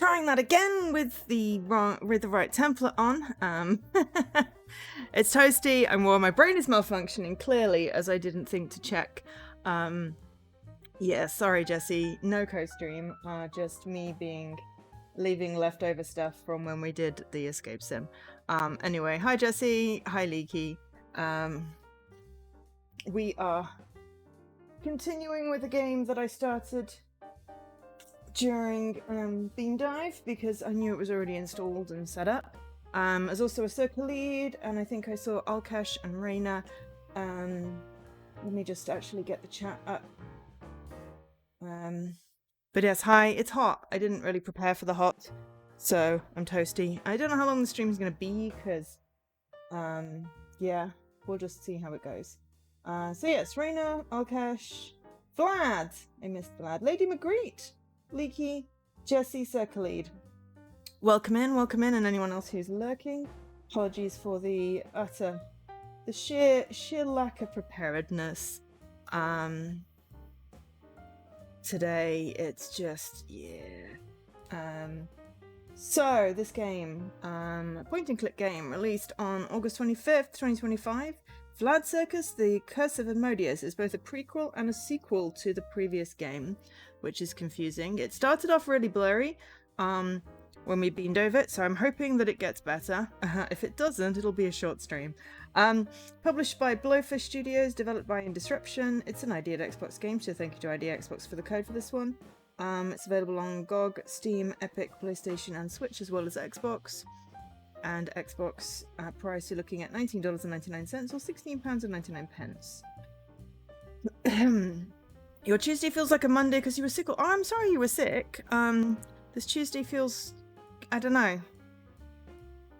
trying that again with the right template on. It's toasty. My brain is malfunctioning clearly, as I didn't think to check. Yeah, sorry, Jesse. No co-stream. Just me leaving leftover stuff from when we did the escape sim. Anyway, hi Jesse. Hi Leaky. We are continuing with a game that I started during Beam Dive because I knew it was already installed and set up. There's also a circle lead, and I think I saw Alkesh and Reina. Let me just actually get the chat up. But yes, hi, it's hot. I didn't really prepare for the hot, so I'm toasty. I don't know how long the stream is going to be because, yeah, we'll just see how it goes. So yes, Reina, Alkesh, Vlad. I missed Vlad. Lady Magritte. Leaky, Jesse, Circlead. Welcome in, and anyone else who's lurking. Apologies for the sheer lack of preparedness. Today, it's just, yeah. So, this game, a point-and-click game, released on August 25th, 2025. Vlad Circus, The Curse of Asmodeus, is both a prequel and a sequel to the previous game, which is confusing. It started off really blurry when we beamed over it, so I'm hoping that it gets better. If it doesn't, it'll be a short stream. Published by Blowfish Studios, developed by Indisruption. It's an ID at Xbox game, so thank you to ID Xbox for the code for this one. It's available on GOG, Steam, Epic, PlayStation, and Switch, as well as Xbox. And Xbox price, you're looking at $19.99 or £16.99. Your Tuesday feels like a Monday because you were sick. Oh, I'm sorry you were sick. This Tuesday feels, I don't know,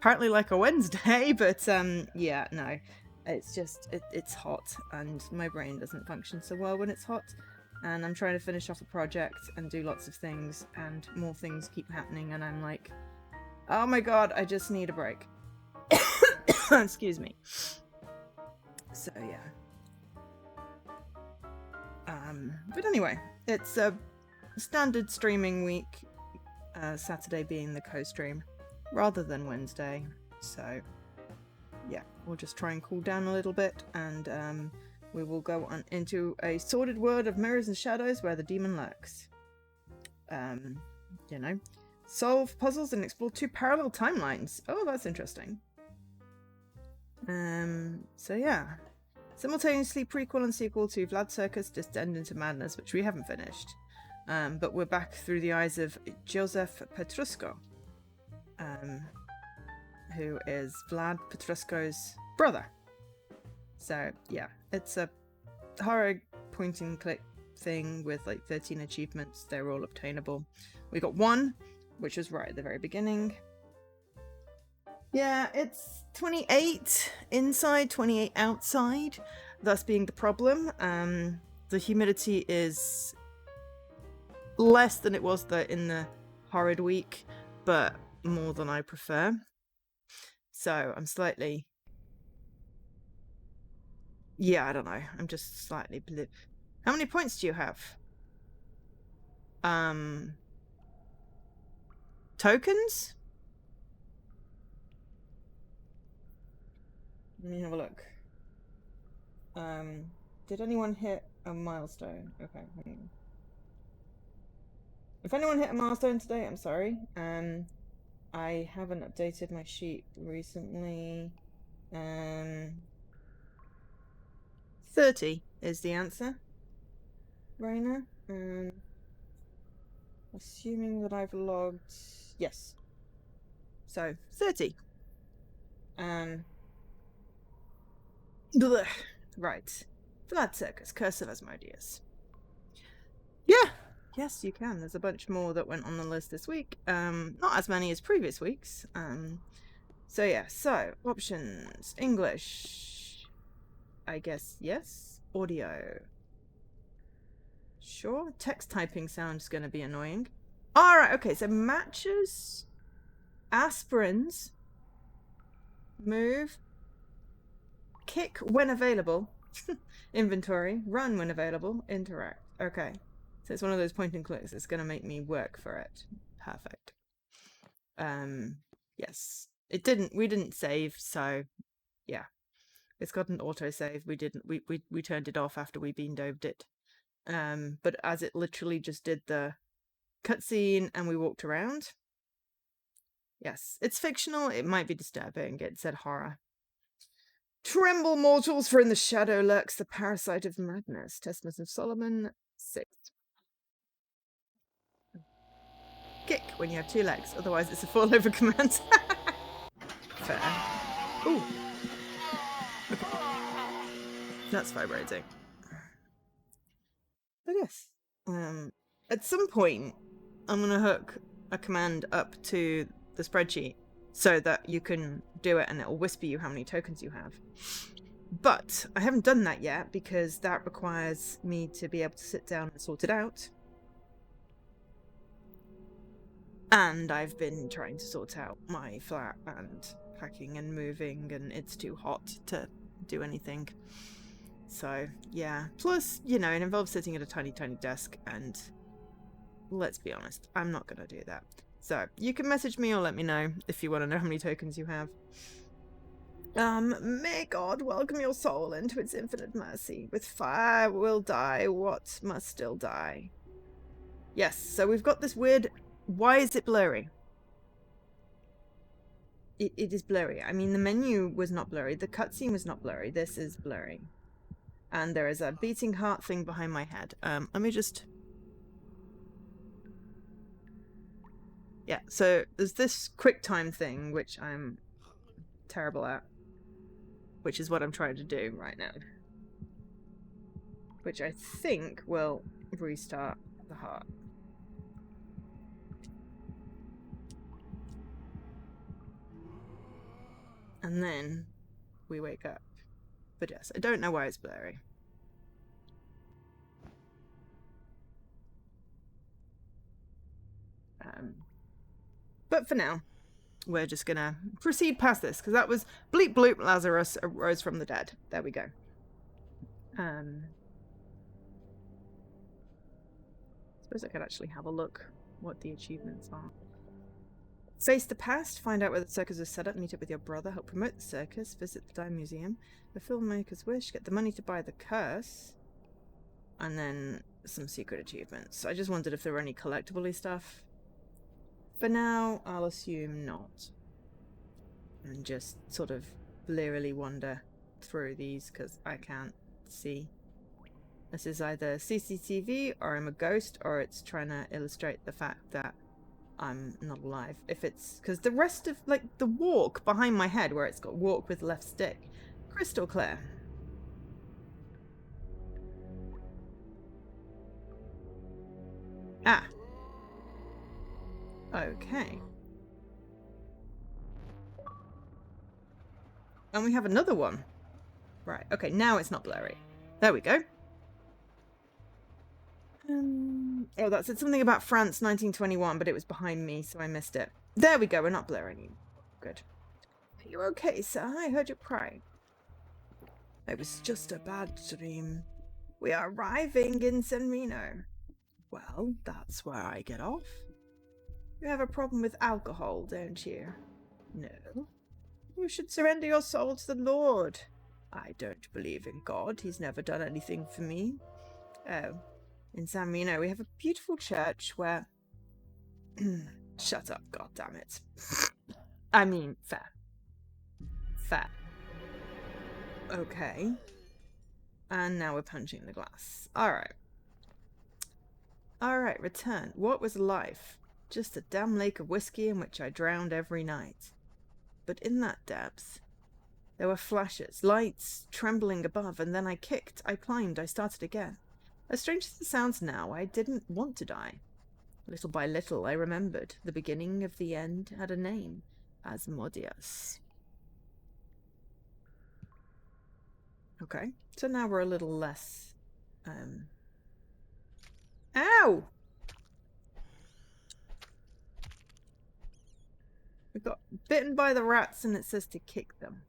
partly like a Wednesday, but yeah, no. It's just, it's hot and my brain doesn't function so well when it's hot. And I'm trying to finish off a project and do lots of things, and more things keep happening, and I'm like, oh my god, I just need a break. Excuse me. So yeah. But anyway, it's a standard streaming week, Saturday being the co-stream, rather than Wednesday. So yeah, we'll just try and cool down a little bit, and we will go on into a sordid world of mirrors and shadows where the demon lurks. You know, solve puzzles and explore two parallel timelines. Oh, that's interesting. So yeah. Simultaneously prequel and sequel to Vlad Circus Descend into Madness, which we haven't finished. But we're back through the eyes of Joseph Petrusco, who is Vlad Petrusco's brother. So yeah, it's a horror point and click thing with like 13 achievements. They're all obtainable. We got one, which was right at the very beginning. Yeah, it's 28 inside, 28 outside, thus being the problem. The humidity is less than it was in the horrid week, but more than I prefer. So I'm slightly... Yeah, I don't know. I'm just slightly blip. How many points do you have? Tokens? Let me have a look. Did anyone hit a milestone? Okay. If anyone hit a milestone today, I'm sorry. I haven't updated my sheet recently. 30 is the answer. Raina. Assuming that I've logged... Yes. So, 30. Blech. Right. Vlad Circus, Curse of Asmodeus. Yeah. Yes, you can. There's a bunch more that went on the list this week. Not as many as previous weeks. So yeah, so options. English. I guess yes. Audio. Sure. Text typing sound's gonna be annoying. Alright, okay, so matches, aspirins, move, kick when available, inventory, run when available, interact. Okay, so it's one of those point and clicks that's going to make me work for it. Perfect. Yes, it didn't. We didn't save, so yeah, it's got an autosave. We didn't. We turned it off after we bean doved it. But as it literally just did the cutscene and we walked around. Yes, it's fictional. It might be disturbing. It said horror. Tremble, mortals, for in the shadow lurks the parasite of madness. Testament of Solomon 6. Kick when you have 2 legs, otherwise it's a fall over command. Fair. Ooh. Okay. That's vibrating. But yes. At some point, I'm gonna hook a command up to the spreadsheet so that you can do it and it'll whisper you how many tokens you have. But I haven't done that yet because that requires me to be able to sit down and sort it out. And I've been trying to sort out my flat and packing and moving, and it's too hot to do anything. So, yeah. Plus, you know, it involves sitting at a tiny, tiny desk, and let's be honest, I'm not going to do that. So, you can message me or let me know if you want to know how many tokens you have. May God welcome your soul into its infinite mercy. With fire will die what must still die. Yes, so we've got this weird... Why is it blurry? It is blurry. I mean, the menu was not blurry. The cutscene was not blurry. This is blurry. And there is a beating heart thing behind my head. Let me just... Yeah, so there's this quick time thing, which I'm terrible at. Which is what I'm trying to do right now. Which I think will restart the heart. And then we wake up. But yes, I don't know why it's blurry. But for now, we're just gonna proceed past this, because that was bleep bloop, Lazarus arose from the dead. There we go. Suppose I could actually have a look what the achievements are. Face the past, find out where the circus is set up, meet up with your brother, help promote the circus, visit the Dime Museum, the filmmaker's wish, get the money to buy the curse, and then some secret achievements. I just wondered if there were any collectible-y stuff. For now, I'll assume not. And just sort of blearily wander through these because I can't see. This is either CCTV or I'm a ghost, or it's trying to illustrate the fact that I'm not alive. If it's... Because the rest of, like, the walk behind my head where it's got walk with left stick, crystal clear. Ah. Okay. And we have another one. Right, okay, now it's not blurry. There we go. Oh, that said something about France 1921, but it was behind me, so I missed it. There we go, we're not blurry anymore. Good. Are you okay, sir? I heard you cry. It was just a bad dream. We are arriving in San Reno. Well, that's where I get off. You have a problem with alcohol, don't you? No. You should surrender your soul to the Lord. I don't believe in God. He's never done anything for me. Oh. In San Reno, we have a beautiful church where... Shut up, goddammit. I mean, fair. Fair. Okay. And now we're punching the glass. Alright. Alright, return. What was life? Just a damn lake of whiskey in which I drowned every night. But in that depth, there were flashes, lights trembling above, and then I kicked, I climbed, I started again. As strange as it sounds now, I didn't want to die. Little by little, I remembered. The beginning of the end had a name. Asmodeus. Okay, so now we're a little less... Ow! We got bitten by the rats and it says to kick them.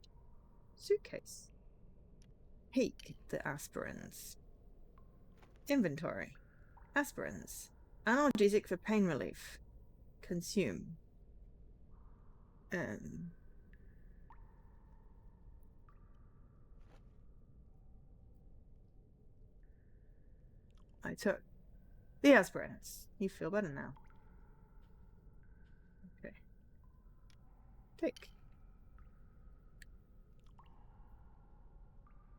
Suitcase. Peek the aspirins. Inventory. Aspirins. Analgesic for pain relief. Consume. I took the aspirins. You feel better now. Okay. Take.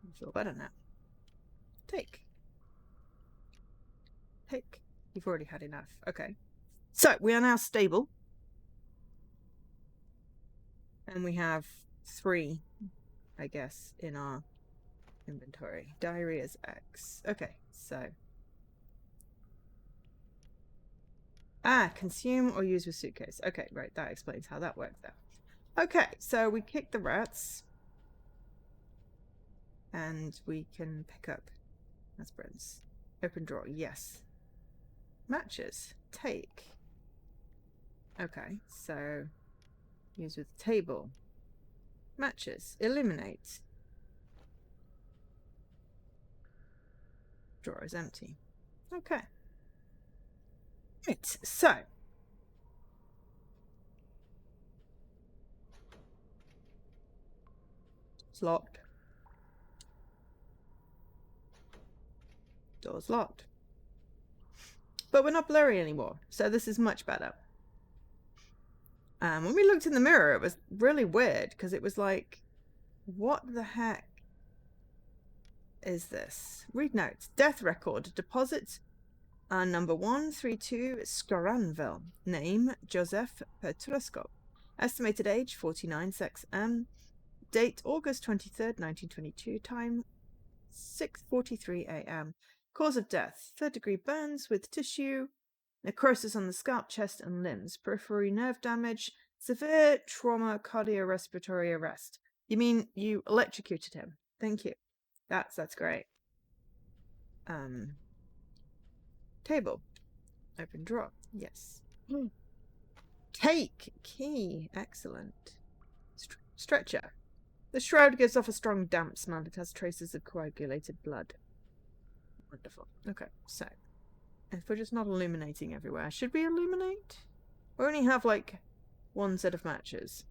You feel better now. Take. Take. You've already had enough. Okay. So we are now stable. And we have 3, I guess, in our inventory. Diarrhea is X. Okay, so. Consume or use with suitcase. Okay, right, that explains how that works there. Okay, so we kick the rats. And we can pick up aspirins. Open drawer, yes. Matches. Take. Okay, so use with table. Matches. Eliminate. Drawer is empty. Okay. Right, so. It's locked. Door's locked. But we're not blurry anymore, so this is much better. When we looked in the mirror, it was really weird, because it was like, what the heck is this? Read notes. Death record. Deposit number 132, Skoranville. Name, Joseph Petruskov. Estimated age, 49, sex M. Date, August 23rd, 1922. Time, 6:43 a.m. Cause of death, 3rd-degree burns with tissue, necrosis on the scalp, chest, and limbs, periphery nerve damage, severe trauma, cardiorespiratory arrest. You mean you electrocuted him? Thank you. That's great. Table. Open drawer. Yes. Take. Key. Excellent. Stretcher. The shroud gives off a strong damp smell. It has traces of coagulated blood. Wonderful. Okay, so if we're just not illuminating everywhere, should we illuminate? We only have like 1 set of matches.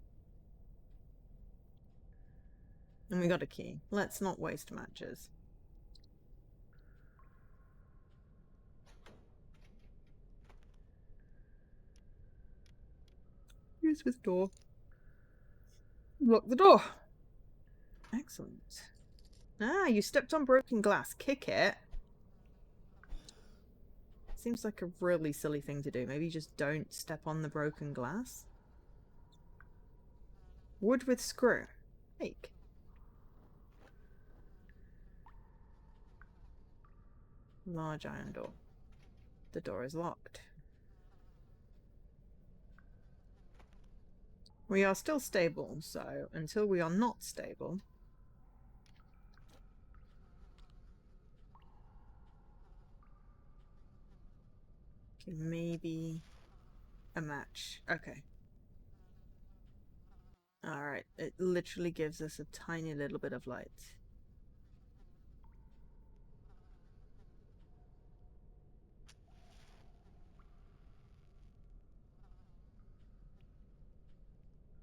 And we got a key. Let's not waste matches. Use with door. Lock the door. Excellent. You stepped on broken glass. Kick it. Seems like a really silly thing to do. Maybe just don't step on the broken glass. Wood with screw. Take. Large iron door. The door is locked. We are still stable, so until we are not stable... Okay, maybe a match. Okay. Alright, it literally gives us a tiny little bit of light.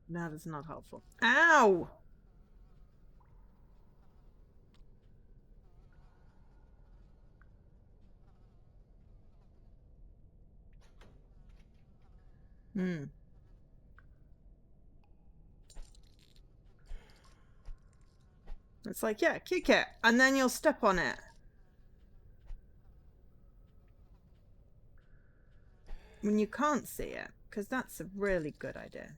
That is not helpful. Ow! It's like, yeah, kick it, and then you'll step on it. When you can't see it, because that's a really good idea.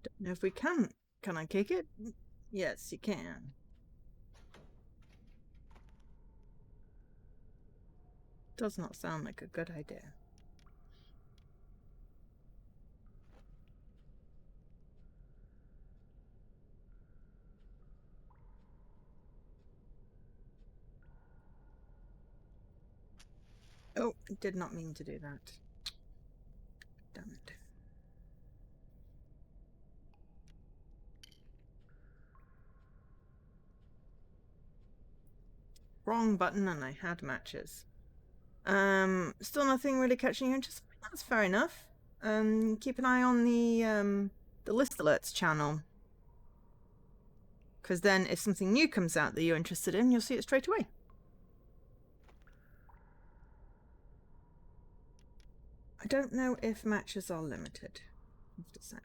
Don't know if we can. Can I kick it? Yes, you can. does not sound like a good idea. Oh, I did not mean to do that. Damn it. Wrong button, and I had matches. Still nothing really catching your interest. That's fair enough. Keep an eye on the list alerts channel, because then if something new comes out that you're interested in, you'll see it straight away. I don't know if matches are limited. I have to say.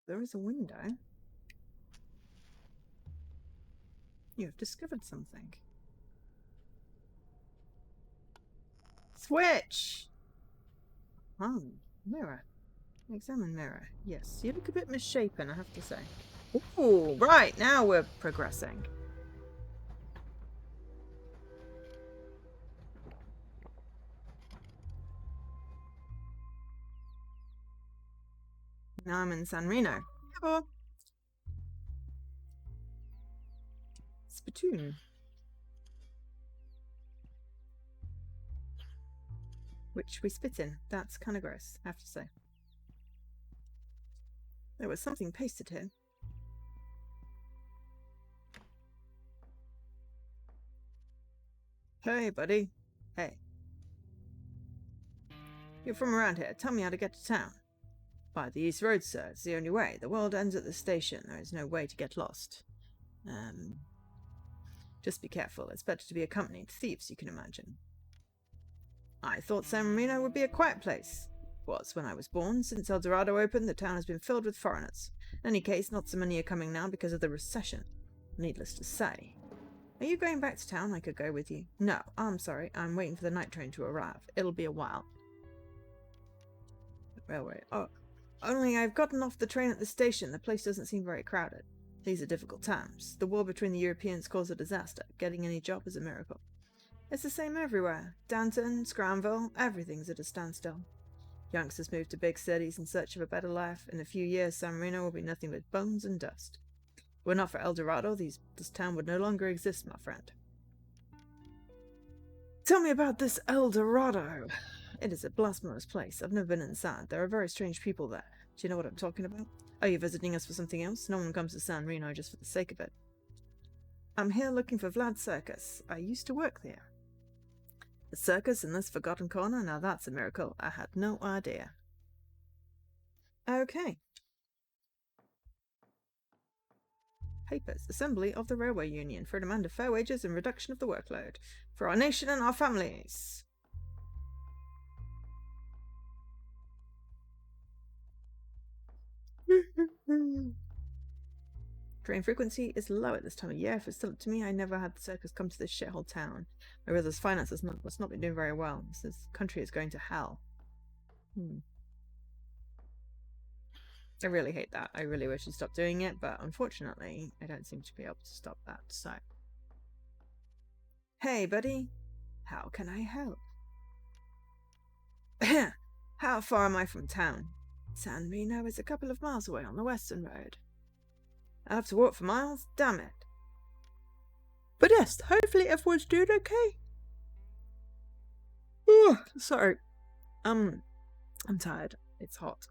There is a window. You have discovered something. Switch! Oh, mirror. Examine mirror. Yes, you look a bit misshapen, I have to say. Ooh, right, now we're progressing. Now I'm in San Reno. Hello. Spittoon. Which we spit in. That's kind of gross, I have to say. There was something pasted here. Hey, buddy. Hey. You're from around here. Tell me how to get to town. By the East Road, sir. It's the only way. The world ends at the station. There is no way to get lost. Just be careful. It's better to be accompanied. Thieves, you can imagine. I thought San Marino would be a quiet place. It was when I was born. Since El Dorado opened, the town has been filled with foreigners. In any case, not so many are coming now because of the recession. Needless to say. Are you going back to town? I could go with you. No, I'm sorry. I'm waiting for the night train to arrive. It'll be a while. Railway. Oh, only I've gotten off the train at the station. The place doesn't seem very crowded. These are difficult times. The war between the Europeans caused a disaster. Getting any job is a miracle. It's the same everywhere. Danton, Scranville, everything's at a standstill. Youngsters move to big cities in search of a better life. In a few years, San Marino will be nothing but bones and dust. Were not for El Dorado, this town would no longer exist, my friend. Tell me about this El Dorado. It is a blasphemous place. I've never been inside. There are very strange people there. Do you know what I'm talking about? Are you visiting us for something else? No one comes to San Reno just for the sake of it. I'm here looking for Vlad Circus. I used to work there. The circus in this forgotten corner? Now that's a miracle. I had no idea. Okay. Papers. Assembly of the Railway Union for a demand of fair wages and reduction of the workload. For our nation and our families. Train frequency is low at this time of year. If it's still up to me, I never had the circus come to this shithole town. My brother's finances must not be doing very well. This country is going to hell. I really hate that. I really wish he'd stop doing it, but unfortunately, I don't seem to be able to stop that, so. Hey, buddy. How can I help? How far am I from town? San Reno is a couple of miles away on the Western Road. I have to walk for miles? Damn it. But yes, hopefully everyone's doing okay. Ooh, sorry. I'm tired. It's hot.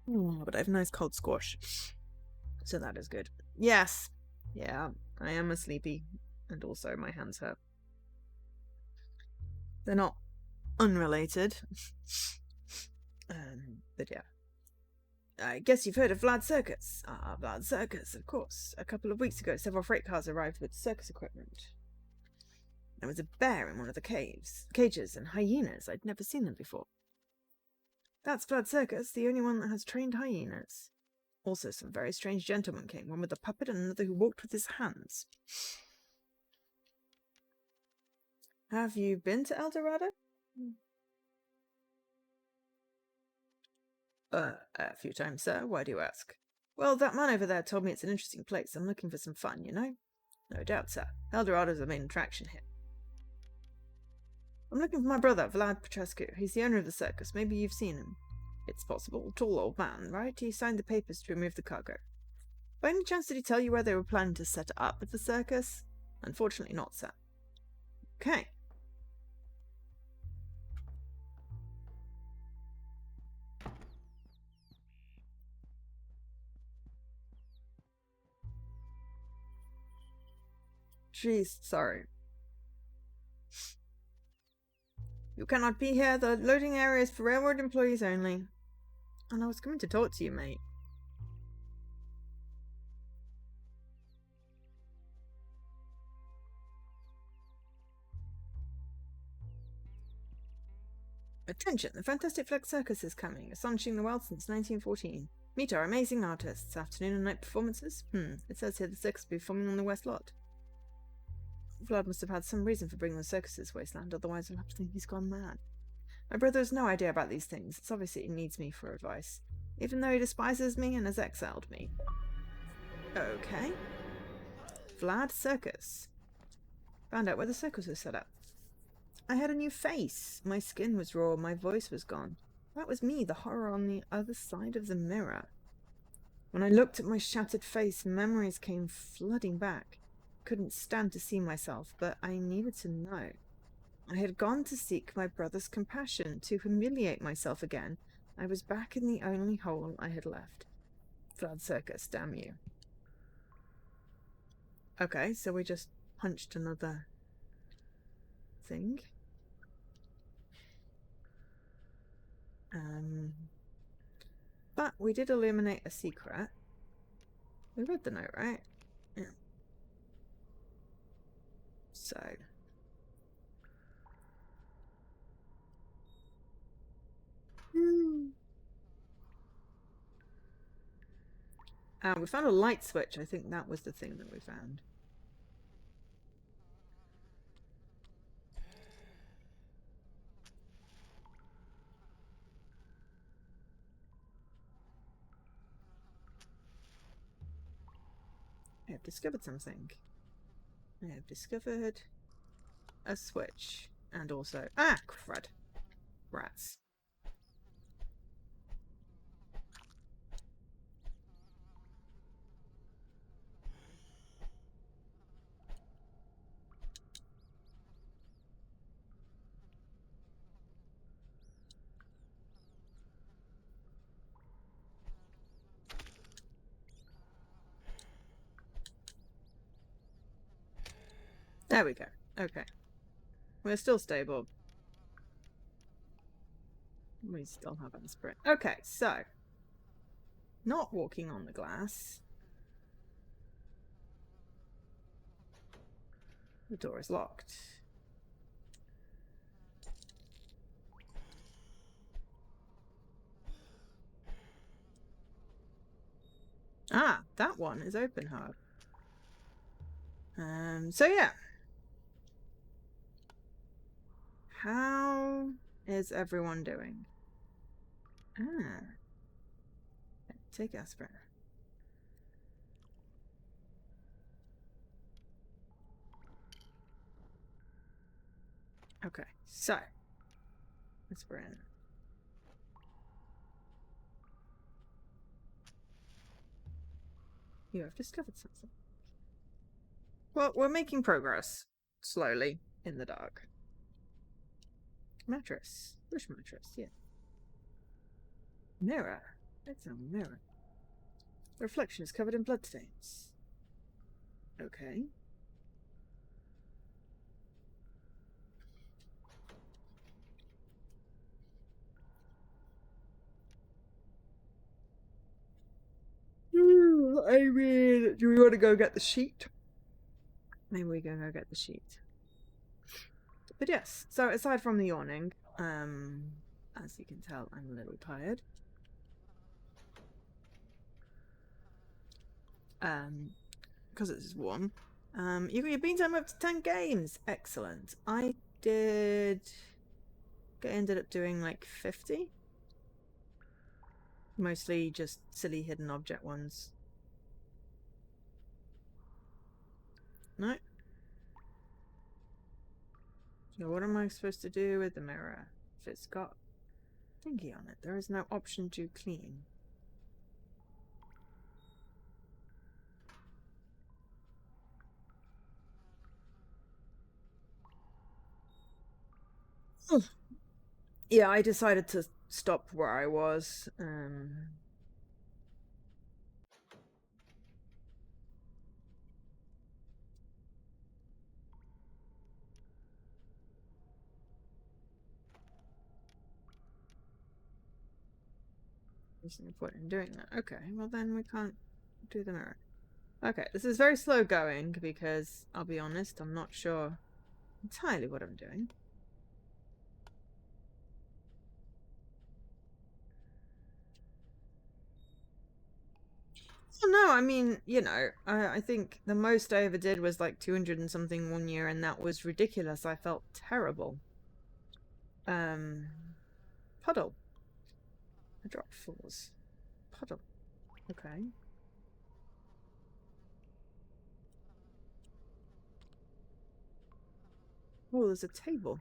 But I have a nice cold squash. So that is good. Yes. Yeah, I am a sleepy. And also my hands hurt. They're not unrelated. But yeah. I guess you've heard of Vlad Circus. Ah, Vlad Circus, of course. A couple of weeks ago, several freight cars arrived with circus equipment. There was a bear in one of the cages, and hyenas. I'd never seen them before. That's Vlad Circus, the only one that has trained hyenas. Also, some very strange gentlemen came, one with a puppet and another who walked with his hands. Have you been to El Dorado? A few times, sir. Why do you ask? Well, that man over there told me it's an interesting place. I'm looking for some fun, you know? No doubt, sir. El Dorado's the main attraction here. I'm looking for my brother, Vlad Circus. He's the owner of the circus. Maybe you've seen him. It's possible. Tall old man, right? He signed the papers to remove the cargo. By any chance did he tell you where they were planning to set up with the circus? Unfortunately not, sir. Okay. Jeez, sorry. You cannot be here. The loading area is for railroad employees only. And I was coming to talk to you, mate. Attention, the Fantastic Vlad Circus is coming, astonishing the world since 1914. Meet our amazing artists. Afternoon and night performances? It says here the circus will be performing on the West Lot. Vlad must have had some reason for bringing the circus to this wasteland, otherwise I'll have to think he's gone mad. My brother has no idea about these things. It's obviously he needs me for advice, even though he despises me and has exiled me. Okay. Vlad Circus. Found out where the circus was set up. I had a new face. My skin was raw, my voice was gone. That was me, the horror on the other side of the mirror. When I looked at my shattered face, memories came flooding back. Couldn't stand to see myself, but I needed to know. I had gone to seek my brother's compassion, to humiliate myself again. I was back in the only hole I had left. Vlad Circus, damn you. Okay, so we just punched another thing. But we did eliminate a secret. We read the note, right? Yeah. So. We found a light switch. I think that was the thing that we found. I have discovered something. I have discovered a switch. And also... Ah, crud. Rats. There we go. Okay. We're still stable. We still have a sprint. Okay, so. Not walking on the glass. The door is locked. Ah, that one is open hard. So yeah. How is everyone doing? Ah. Take aspirin. Okay, so. Aspirin. You have discovered something. Well, we're making progress. Slowly. In the dark. Mattress. Bush mattress, yeah. Mirror. It's a mirror. The reflection is covered in bloodstains. Okay. I mean, do we want to go get the sheet? Maybe we can go get the sheet. But yes, so aside from the yawning, as you can tell, I'm a little tired. Because it's warm. Your bean time up to 10 games. Excellent. I ended up doing like 50. Mostly just silly hidden object ones. No. So what am I supposed to do with the mirror? If it's got thingy on it, there is no option to clean. Yeah, I decided to stop where I was. There's no point in doing that. Okay, well then we can't do the mirror. Okay, this is very slow going because, I'll be honest, I'm not sure entirely what I'm doing. Well, no, I mean, you know, I think the most I ever did was like 200 and something one year, and that was ridiculous. I felt terrible. Puddle. I dropped 4s. Puddle. Okay. Oh, there's a table.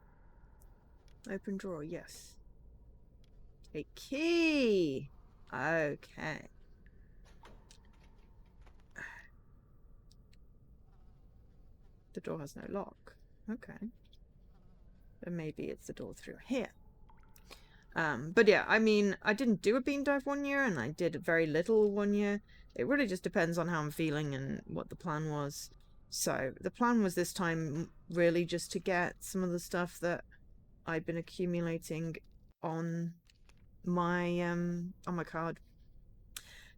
Open drawer, yes. A key. Okay. The door has no lock. Okay. Then maybe it's the door through here. But yeah, I mean, I didn't do a bean dive one year, and I did very little one year. It really just depends on how I'm feeling and what the plan was. So the plan was this time really just to get some of the stuff that I'd been accumulating on my card.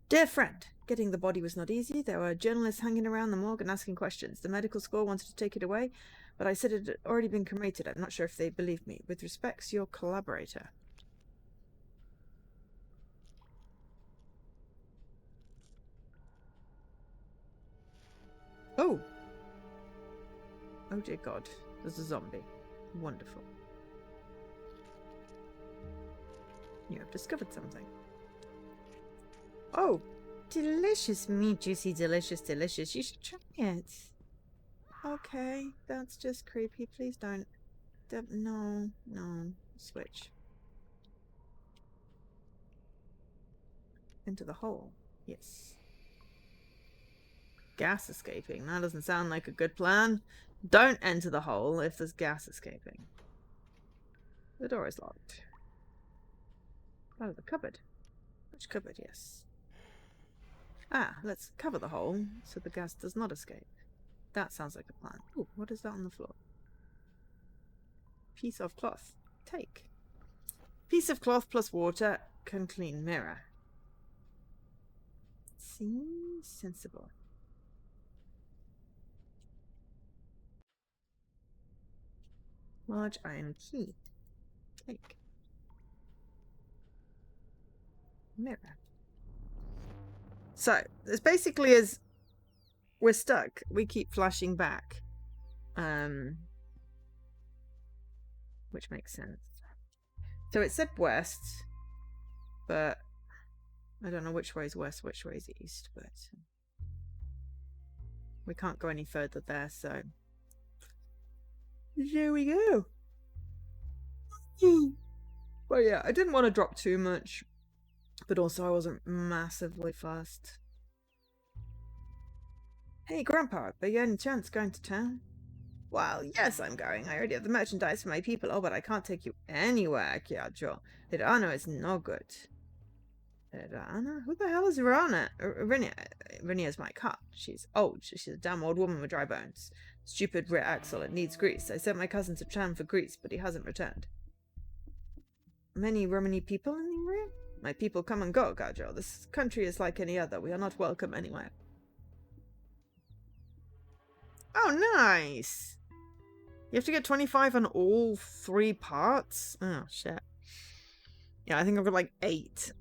Dear friend, getting the body was not easy. There were journalists hanging around the morgue and asking questions. The medical score wanted to take it away, but I said it had already been cremated. I'm not sure if they believed me. With respects, your collaborator. Oh! Oh dear God, there's a zombie. Wonderful. You have discovered something. Oh! Delicious meat, juicy, delicious, delicious. You should try it. Okay, that's just creepy. Please don't. No. Switch. Into the hole. Yes. Gas escaping. That doesn't sound like a good plan. Don't enter the hole if there's gas escaping. The door is locked. Oh, the cupboard. Which cupboard? Yes. Ah, let's cover the hole so the gas does not escape. That sounds like a plan. Ooh, what is that on the floor? Piece of cloth. Take. Piece of cloth plus water can clean mirror. Seems sensible. Large iron key. Take. Mirror. So, this basically is we're stuck. We keep flashing back. Which makes sense. So it said west, but I don't know which way is west, which way is east, but we can't go any further there, so here we go. But yeah, I didn't want to drop too much, but also I wasn't massively fast. Hey, Grandpa, are you any chance going to town? Well, yes, I'm going. I already have the merchandise for my people. Oh, but I can't take you anywhere, Kiajo. Hirano is no good. Hirana? Who the hell is Hirana? Rinia is my cat. She's old. She's a damn old woman with dry bones. Stupid rear axle. It needs grease. I sent my cousin to town for grease, but he hasn't returned. Many Romani people in the area? My people come and go, Gajo. This country is like any other. We are not welcome anywhere. Oh, nice! You have to get 25 on all 3 parts? Oh, shit. Yeah, I think I've got like 8.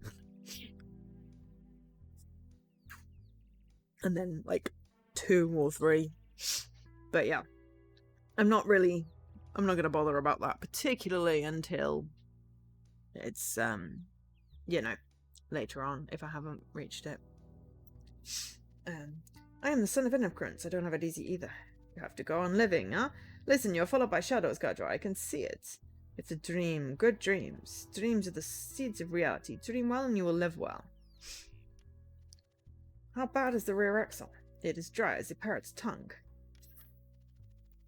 And then like 2 or 3. But yeah. I'm not going to bother about that, particularly until it's, you know, later on, if I haven't reached it. I am the son of Innokrants. I don't have it easy either. You have to go on living, huh? Listen, you're followed by shadows, Gadra. I can see it. It's a dream. Good dreams. Dreams are the seeds of reality. Dream well and you will live well. How bad is the rear axle? It is dry as a parrot's tongue.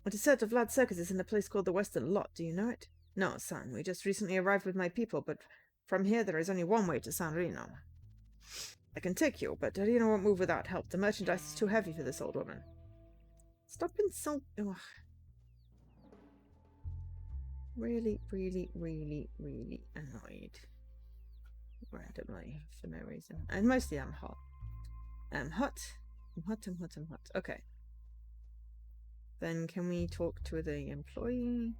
It is said that Vlad Circus is in a place called the Western Lot. Do you know it? No, son. We just recently arrived with my people, but from here there is only one way to San Reno. I can take you, but Reno won't move without help. The merchandise is too heavy for this old woman. Stop insulting. Really, really, really, really annoyed. Randomly, for no reason. And mostly I'm hot. I'm hot. Okay. Then can we talk to the employee?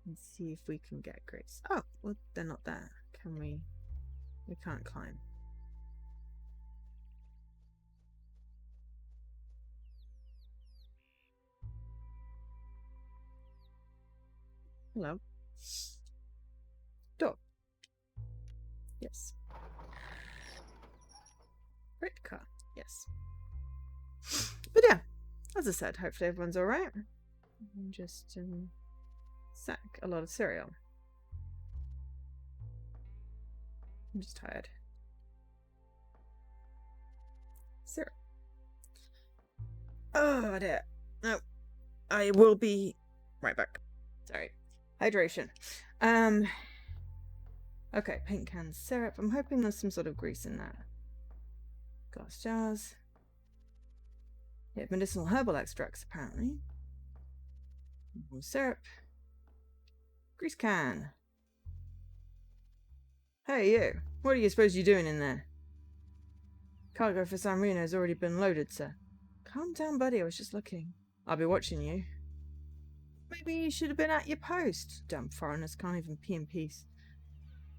And see if we can get Grace. Oh, well, they're not there. Can we? We can't climb. Hello. Door. Yes. Great car. Yes. But yeah, as I said, hopefully everyone's alright. Just sack a lot of cereal. I'm just tired. Cereal. Oh dear. No. I will be right back. Sorry. Hydration. Okay, paint can syrup. I'm hoping there's some sort of grease in there. Glass jars. Yeah, medicinal herbal extracts, apparently. More syrup. Grease can. Hey, you. What do you suppose you're doing in there? Cargo for San Reno has already been loaded, sir. Calm down, buddy. I was just looking. I'll be watching you. Maybe you should have been at your post. Damn foreigners can't even pee in peace.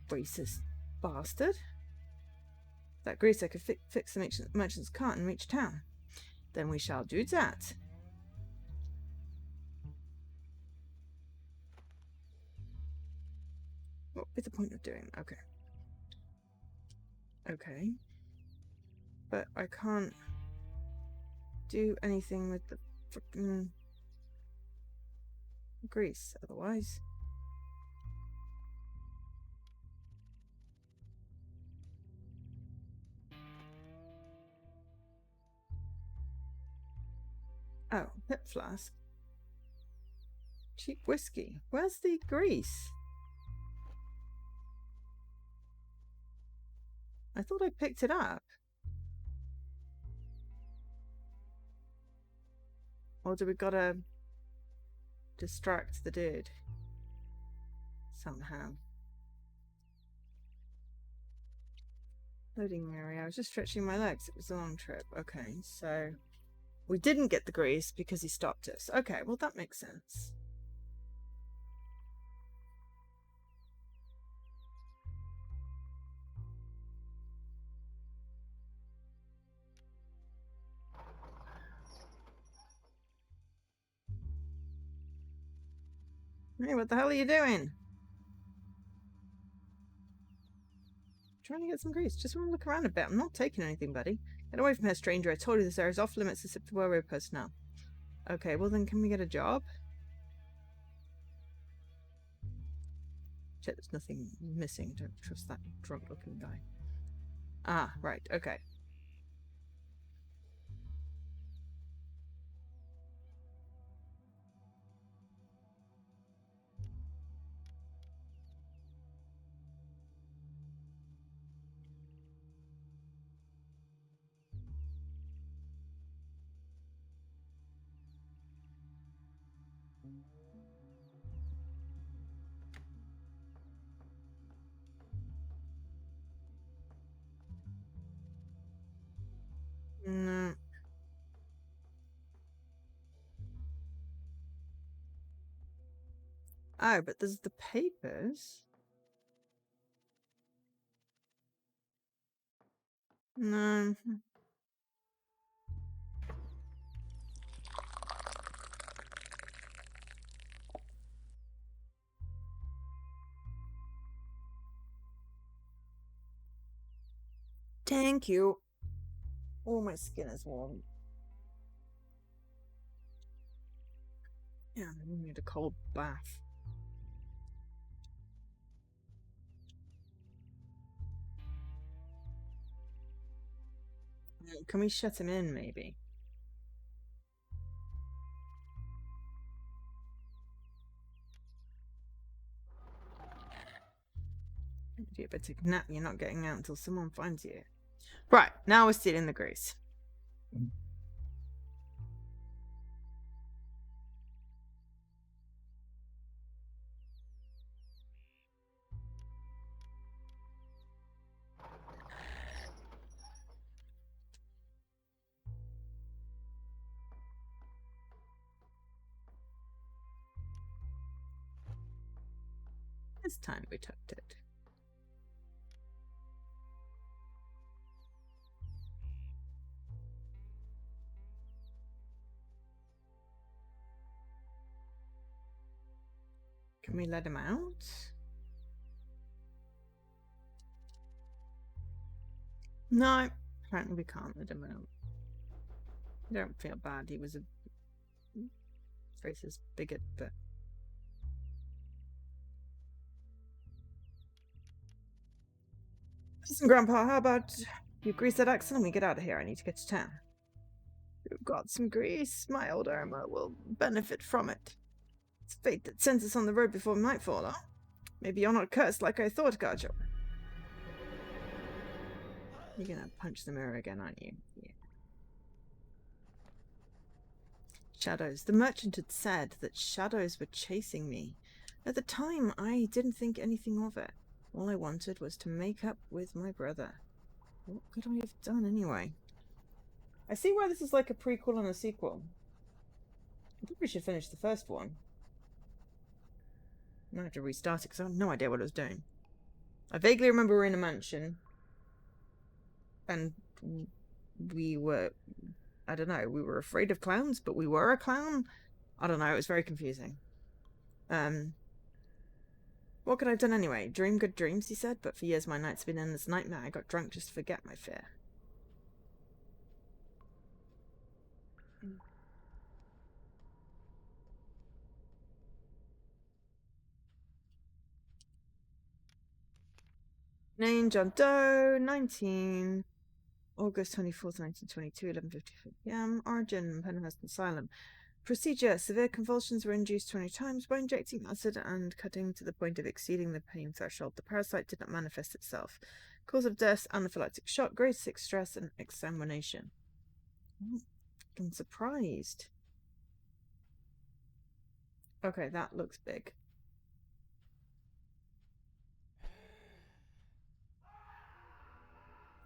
Racist bastard. That greaser could fix the merchant's cart and reach town. Then we shall do that. What would be the point of doing? Okay. Okay. But I can't do anything with the frickin' grease otherwise. Oh, pit flask. Cheap whiskey. Where's the grease? I thought I picked it up. Or do we gotta distract the dude? Somehow. Loading area. I was just stretching my legs. It was a long trip. Okay, so we didn't get the grease because he stopped us. Okay, well that makes sense. Hey, what the hell are you doing? Trying to get some grease. Just want to look around a bit. I'm not taking anything, buddy. Get away from here, stranger. I told you this area is off limits except to railroad personnel. Okay, well then can we get a job? Check there's nothing missing. Don't trust that drunk looking guy. Ah, right, okay. Oh, but there's the papers. No. Thank you. Oh, my skin is warm. Yeah, I need a cold bath. Can we shut him in, maybe? Yeah, but take a nap, you're not getting out until someone finds you. Right, now we're stealing the grease. This time we tucked it. Can we let him out? No, apparently we can't let him out. I don't feel bad. He was a racist bigot, but... Listen, Grandpa, how about you grease that axle and we get out of here? I need to get to town. You've got some grease. My old armor will benefit from it. It's fate that sends us on the road before nightfall, huh? Maybe you're not cursed like I thought, Gajo. You're gonna punch the mirror again, aren't you? Yeah. Shadows. The merchant had said that shadows were chasing me. At the time, I didn't think anything of it. All I wanted was to make up with my brother. What could I have done anyway? I see why this is like a prequel and a sequel. I think we should finish the first one. I'm gonna have to restart it because I have no idea what I was doing. I vaguely remember we're in a mansion. And we were... I don't know, we were afraid of clowns, but we were a clown? I don't know, it was very confusing. What could I have done anyway? Dream good dreams, he said, but for years my nights have been endless nightmare. I got drunk just to forget my fear. Name, John Doe, 19... August 24th, 1922, 11:54 p.m. Origin, Penhurst Asylum. Procedure. Severe convulsions were induced 20 times by injecting acid and cutting to the point of exceeding the pain threshold. The parasite did not manifest itself. Cause of death, anaphylactic shock, grade 6 stress, and examination. I'm surprised. Okay, that looks big.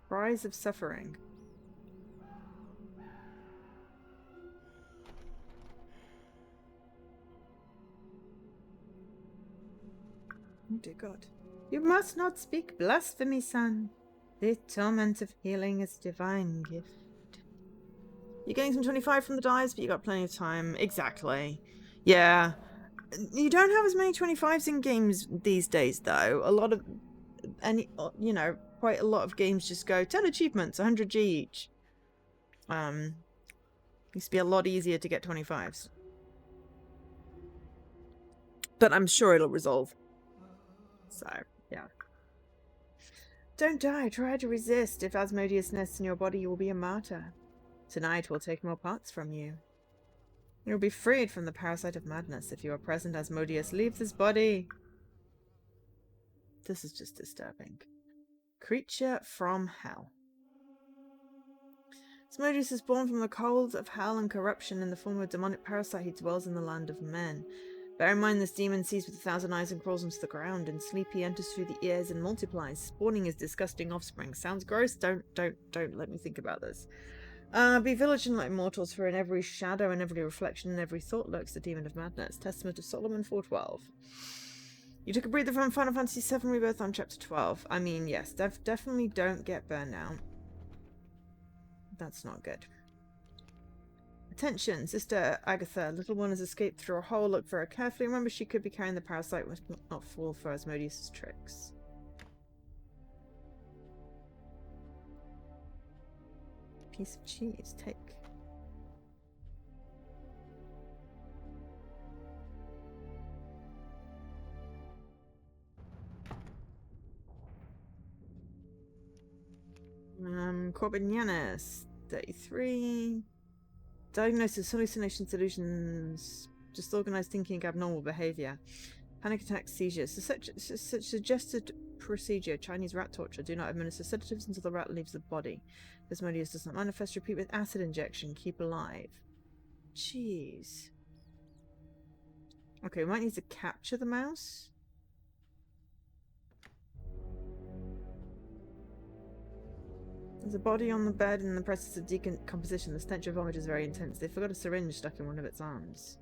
Rise of suffering. Oh dear God. You must not speak blasphemy, son. The torment of healing is a divine gift. You're getting some 25 from the dice, but you got plenty of time. Exactly. Yeah. You don't have as many 25s in games these days, though. A lot of... quite a lot of games just go 10 achievements, 100G each. Used to be a lot easier to get 25s. But I'm sure it'll resolve. So, yeah. Don't die. Try to resist. If Asmodeus nests in your body, you will be a martyr. Tonight we'll take more parts from you. You'll be freed from the parasite of madness. If you are present, Asmodeus, leave this body. This is just disturbing. Creature from hell. Asmodeus is born from the cold of hell and corruption in the form of a demonic parasite. He dwells in the land of men. Bear in mind this demon sees with 1,000 eyes and crawls into the ground. In sleep he enters through the ears and multiplies, spawning his disgusting offspring. Sounds gross? Don't let me think about this. Be vigilant like mortals, for in every shadow and every reflection and every thought lurks the demon of madness. Testament of Solomon 4:12. You took a breather from Final Fantasy VII Rebirth on chapter 12. I mean, yes, definitely don't get burned out. That's not good. Attention, Sister Agatha. Little one has escaped through a hole. Look for her carefully. Remember, she could be carrying the parasite. Must not fall for Asmodeus' tricks. Piece of cheese. Take. Corbin Yanis, 33. Diagnosis, hallucinations, delusions, disorganized thinking, abnormal behavior, panic attacks, seizures. Such suggested procedure, Chinese rat torture. Do not administer sedatives until the rat leaves the body. Asmodeus does not manifest. Repeat with acid injection. Keep alive. Jeez. Okay, we might need to capture the mouse. There's a body on the bed in the process of decomposition. The stench of vomit is very intense. They forgot a syringe stuck in one of its arms.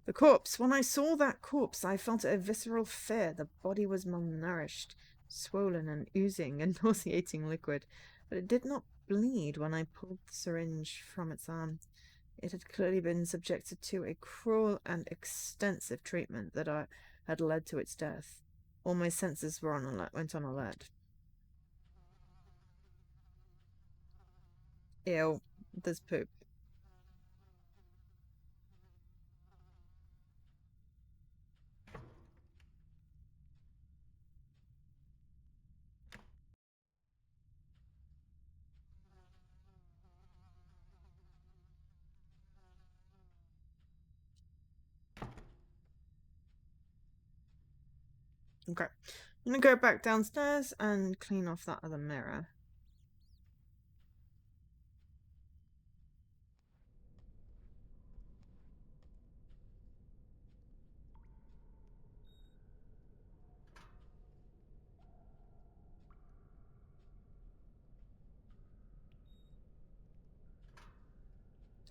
The corpse. When I saw that corpse, I felt a visceral fear. The body was malnourished, swollen and oozing a nauseating liquid, but it did not bleed when I pulled the syringe from its arm. It had clearly been subjected to a cruel and extensive treatment that had led to its death. All my senses were went on alert. Ew, there's poop. Okay, I'm gonna go back downstairs and clean off that other mirror.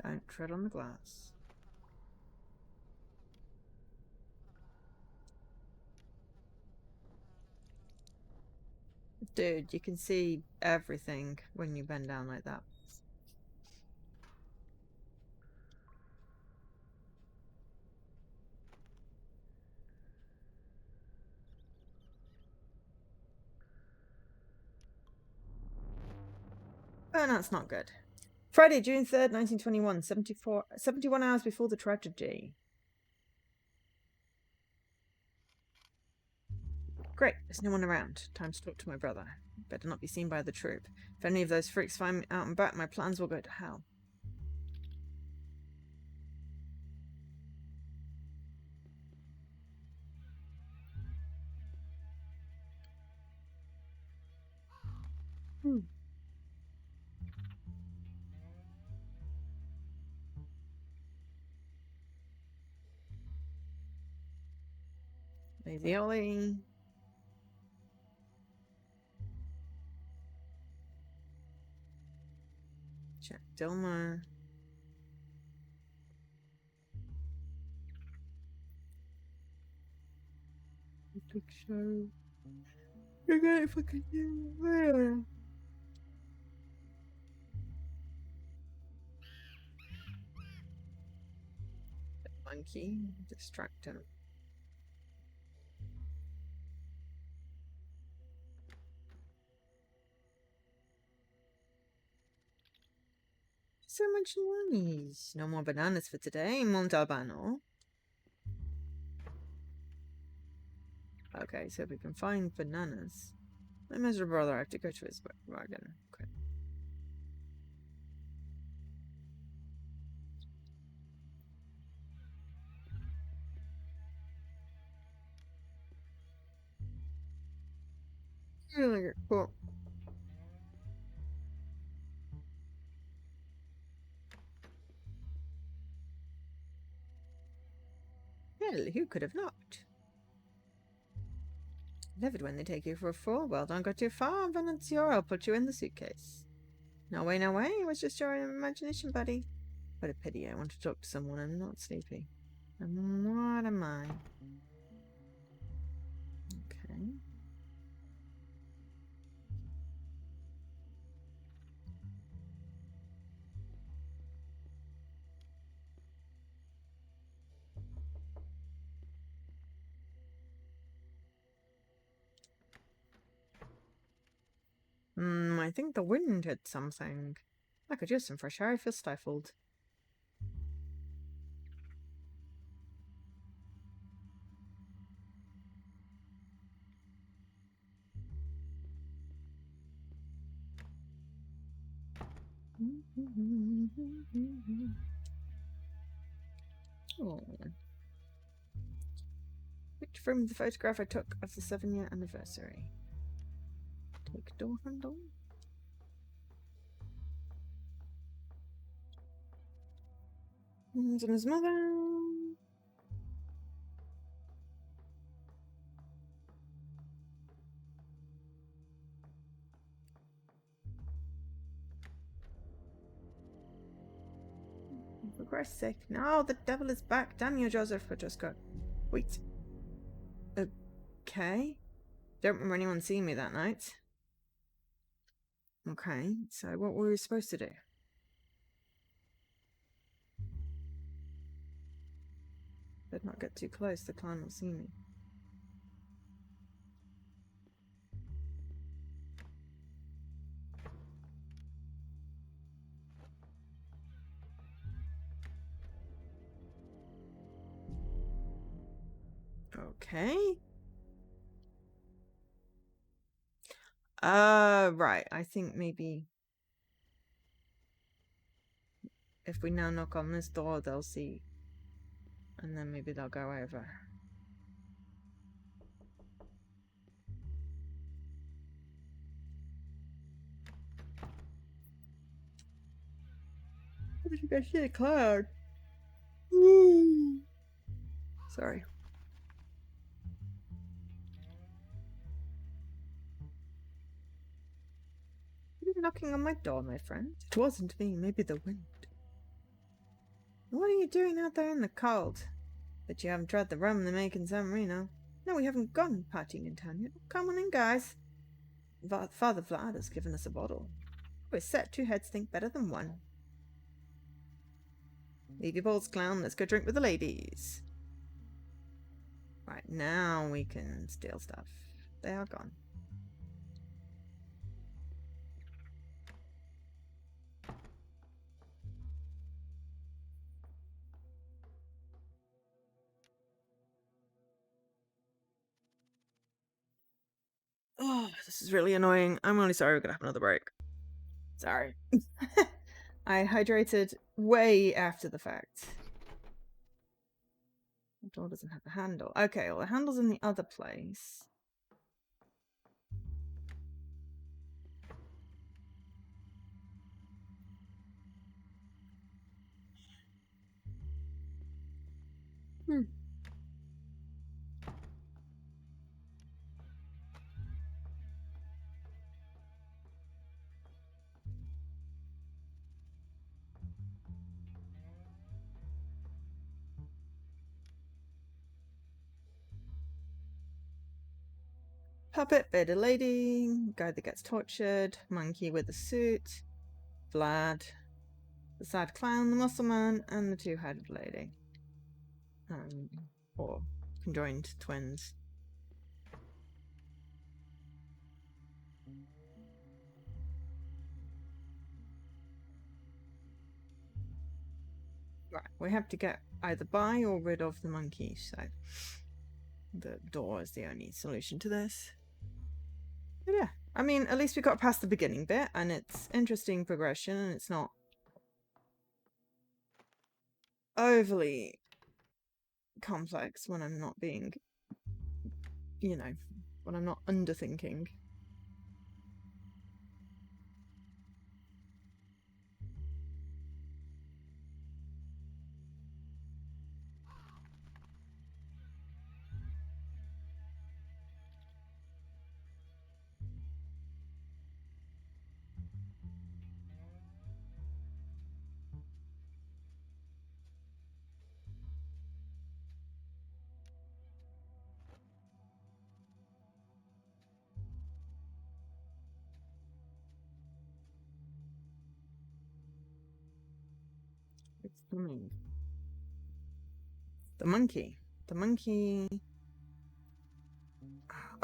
Don't tread on the glass. Dude, you can see everything when you bend down like that. Oh, no, it's not good. Friday, June 3rd, 1921, 71 hours before the tragedy. Great, there's no one around. Time to talk to my brother. Better not be seen by the troop. If any of those freaks find me out and back, my plans will go to hell. Lazy Ollie. Jack Dilmer. Big show. You're gonna fucking do. Monkey. Distract him. So much noise. No more bananas for today, Montalbano. Okay, so if we can find bananas. My miserable brother, I have to go to his wagon. Okay. Really cool. Well, who could have knocked? love it when they take you for a fool. Well, don't go too far, Venezior. I'll put you in the suitcase. No way, no way. It was just your imagination, buddy. What a pity. I want to talk to someone. I'm not sleepy. And what am I? Okay. I think the wind hit something. I could use some fresh air. I feel stifled. Oh. Which from the photograph I took of the 7-year anniversary. Take door handle. And his mother. For Christ's sake. No, the devil is back. Damn you, Joseph. I just got. Wait. Okay. Don't remember anyone seeing me that night. Okay, so what were we supposed to do? Better not get too close, the clan will see me. Okay. Right. I think maybe if we now knock on this door, they'll see. And then maybe they'll go over. What did you guys see a cloud? Sorry. You're knocking on my door, my friend. It wasn't me, maybe the wind. What are you doing out there in the cold? Bet you haven't tried the rum they make in San Marino. No, we haven't gone partying in town yet. Come on in, guys. Father Vlad has given us a bottle. We're set. 2 heads think better than 1. Leave your balls, clown. Let's go drink with the ladies. Right, now we can steal stuff. They are gone. Oh, this is really annoying. I'm really sorry we're gonna have another break. Sorry. I hydrated way after the fact. The door doesn't have a handle. Okay, well the handle's in the other place. Puppet, bearded lady, guy that gets tortured, monkey with a suit, Vlad, the sad clown, the muscle man, and the 2-headed lady. Or conjoined twins. Right, we have to get either by or rid of the monkey, so the door is the only solution to this. But yeah, I mean, at least we got past the beginning bit, and it's interesting progression, and it's not overly complex when I'm not being, you know, when I'm not underthinking. It's coming. The monkey. The monkey.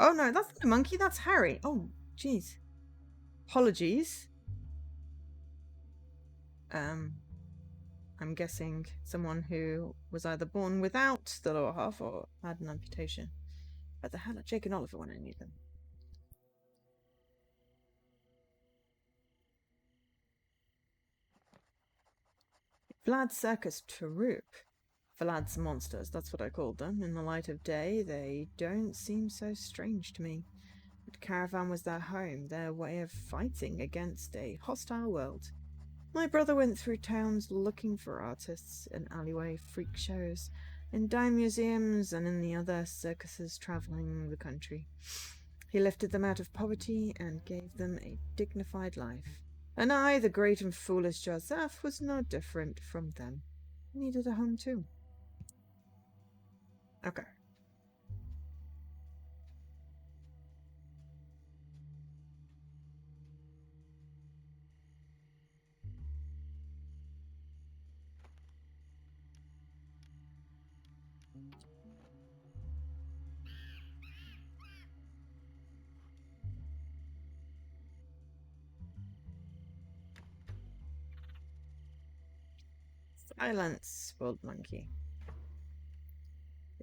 Oh no, that's not a monkey, that's Harry. Oh, jeez. Apologies. I'm guessing someone who was either born without the lower half or had an amputation. Where the hell are Jake and Oliver when I need them? Vlad Circus troupe. Vlad's monsters, that's what I called them. In the light of day, they don't seem so strange to me. The caravan was their home, their way of fighting against a hostile world. My brother went through towns looking for artists, in alleyway freak shows, in dime museums, and in the other circuses traveling the country. He lifted them out of poverty and gave them a dignified life. And I, the great and foolish Joseph, was no different from them. I needed a home too. Okay. Silence, spoiled monkey.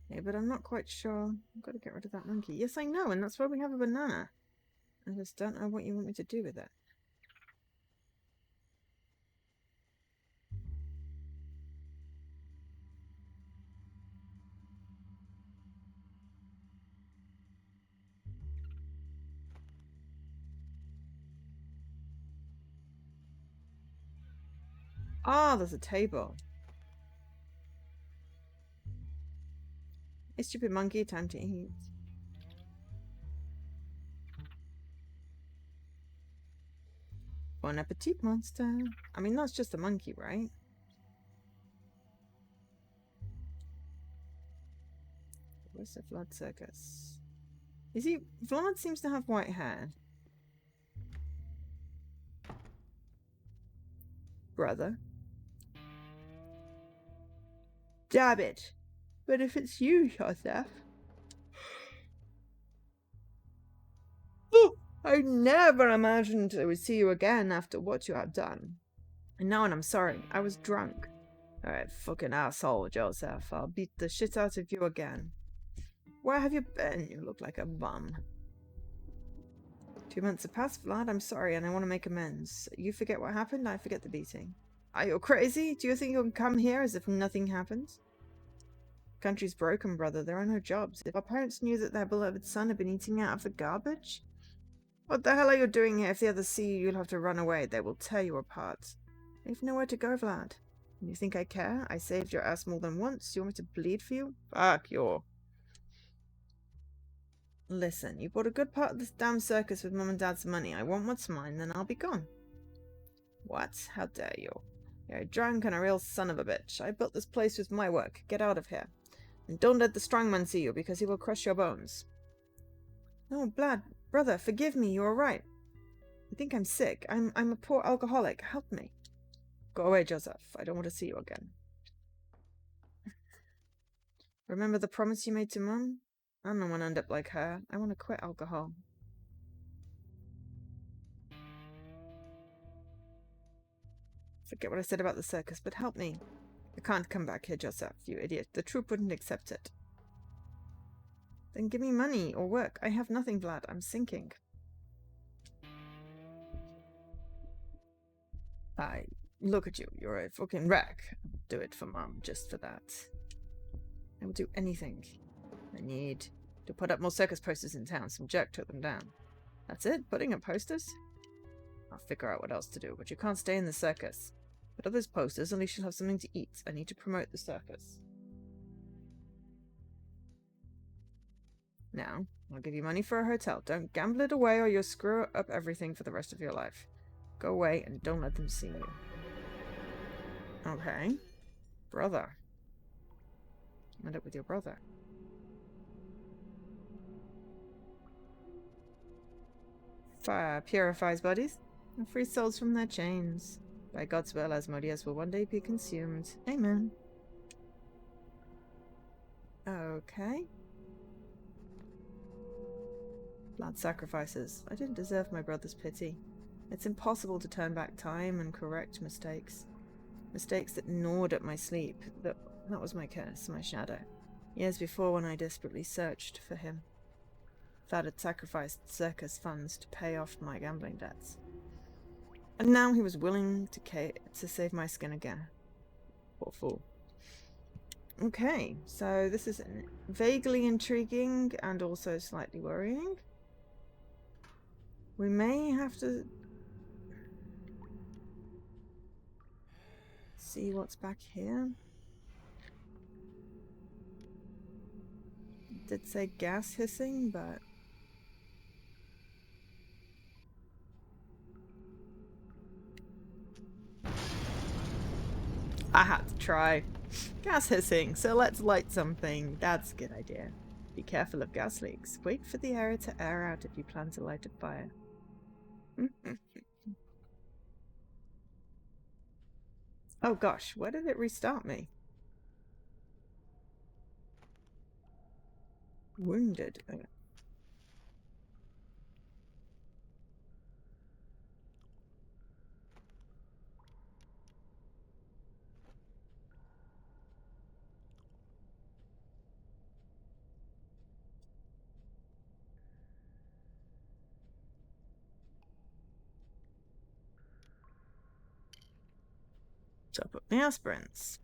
Yeah, but I'm not quite sure. I've got to get rid of that monkey. Yes, I know, and that's why we have a banana. I just don't know what you want me to do with it. Ah, there's a table. Hey, stupid monkey, time to eat. Bon appetit, monster. I mean, that's just a monkey, right? Where's the Vlad Circus? Is he... Vlad seems to have white hair. Brother. Damn it. But if it's you, Joseph... I never imagined I would see you again after what you had done. And now I'm sorry. I was drunk. Alright, fucking asshole, Joseph. I'll beat the shit out of you again. Where have you been? You look like a bum. 2 months have passed, Vlad. I'm sorry, and I want to make amends. You forget what happened, I forget the beating. Are you crazy? Do you think you can come here as if nothing happened? Country's broken, brother. There are no jobs. If our parents knew that their beloved son had been eating out of the garbage... What the hell are you doing here? If the others see you, you'll have to run away. They will tear you apart. You've nowhere to go, Vlad. You think I care? I saved your ass more than once. You want me to bleed for you? Fuck you. Listen, you bought a good part of this damn circus with Mum and Dad's money. I want what's mine, then I'll be gone. What? How dare you? You're a drunk and a real son of a bitch. I built this place with my work. Get out of here. And don't let the strongman see you, because he will crush your bones. No, Vlad, brother, forgive me. You're right. I think I'm sick. I'm a poor alcoholic. Help me. Go away, Joseph. I don't want to see you again. Remember the promise you made to Mum? I don't want to end up like her. I want to quit alcohol. Forget what I said about the circus, but help me. I can't come back here, Joseph, you idiot. The troop wouldn't accept it. Then give me money or work. I have nothing, Vlad. I'm sinking. Look at you. You're a fucking wreck. I'll do it for Mum, just for that. I will do anything. I need to put up more circus posters in town. Some jerk took them down. That's it? Putting up posters? I'll figure out what else to do, but you can't stay in the circus. Put up those posters, at least you'll have something to eat. I need to promote the circus. Now, I'll give you money for a hotel. Don't gamble it away or you'll screw up everything for the rest of your life. Go away and don't let them see you. Okay. Brother. End up with your brother. Fire purifies bodies and frees souls from their chains. By God's will, Asmodeus will one day be consumed. Amen. Okay. Vlad sacrifices. I didn't deserve my brother's pity. It's impossible to turn back time and correct mistakes. Mistakes that gnawed at my sleep. That was my curse, my shadow. Years before, when I desperately searched for him, Vlad had sacrificed circus funds to pay off my gambling debts. And now he was willing to save my skin again. Poor fool. Okay, so this is vaguely intriguing and also slightly worrying. We may have to see what's back here. It did say gas hissing, but I had to try. Gas hissing, so let's light something. That's a good idea. Be careful of gas leaks. Wait for the air to air out if you plan to light a fire. Oh gosh, where did it restart me? Wounded. Okay. Top up the aspirants.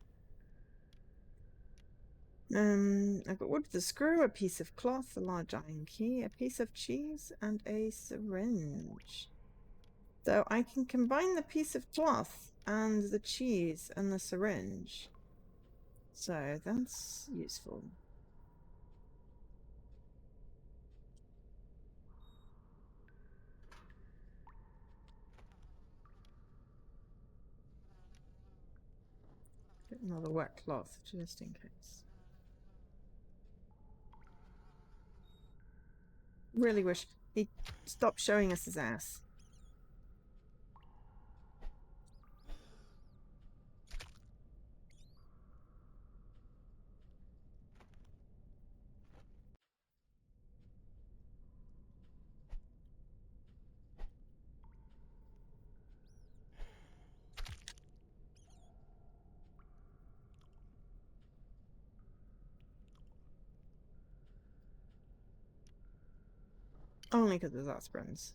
I've got wood with a screw, a piece of cloth, a large iron key, a piece of cheese, and a syringe. So I can combine the piece of cloth and the cheese and the syringe. So that's useful. Get another wet cloth just in case. Really wish he'd stop showing us his ass. Only because there's aspirants.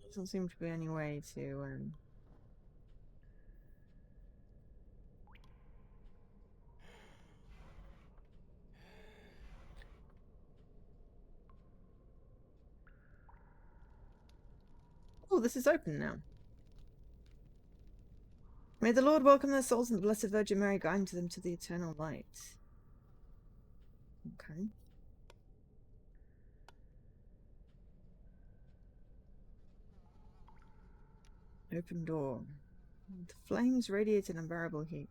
Doesn't seem to be any way to Oh, this is open now. May the Lord welcome their souls and the Blessed Virgin Mary guide them to the eternal light. Okay. Open door. The flames radiate an unbearable heat.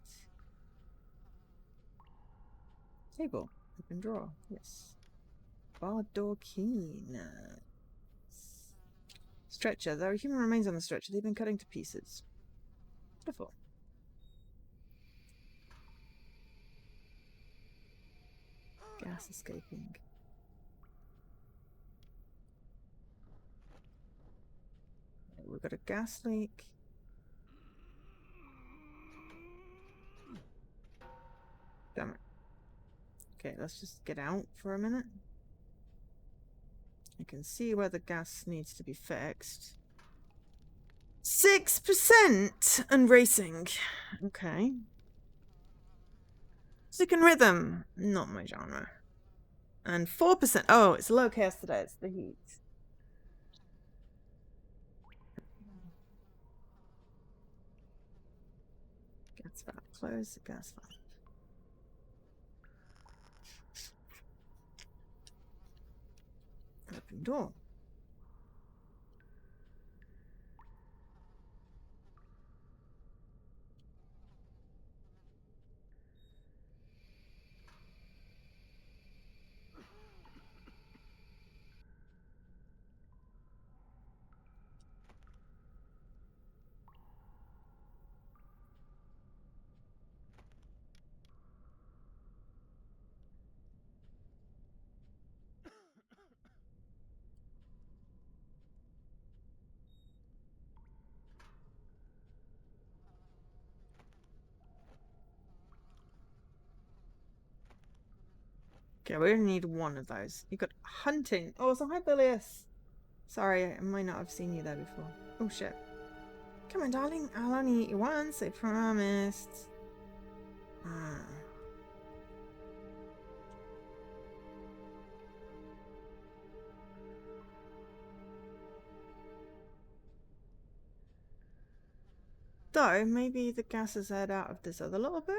Table. Open drawer. Yes. Barred door key. Nice. Stretcher. There are human remains on the stretcher. They've been cutting to pieces. Wonderful. Gas escaping. We've got a gas leak. Damn it. Okay, let's just get out for a minute. I can see where the gas needs to be fixed. 6% and racing. Okay. Music and rhythm. Not my genre. And 4%. Oh, it's low chaos today. It's the heat. Gas valve. Close the gas valve. Open door. Okay, we only need one of those. You got hunting. Oh, so hi, Bilius. Sorry, I might not have seen you there before. Oh, shit. Come on, darling. I'll only eat you once, I promised. Ah. Though, maybe the gas has aired out of this other little bit?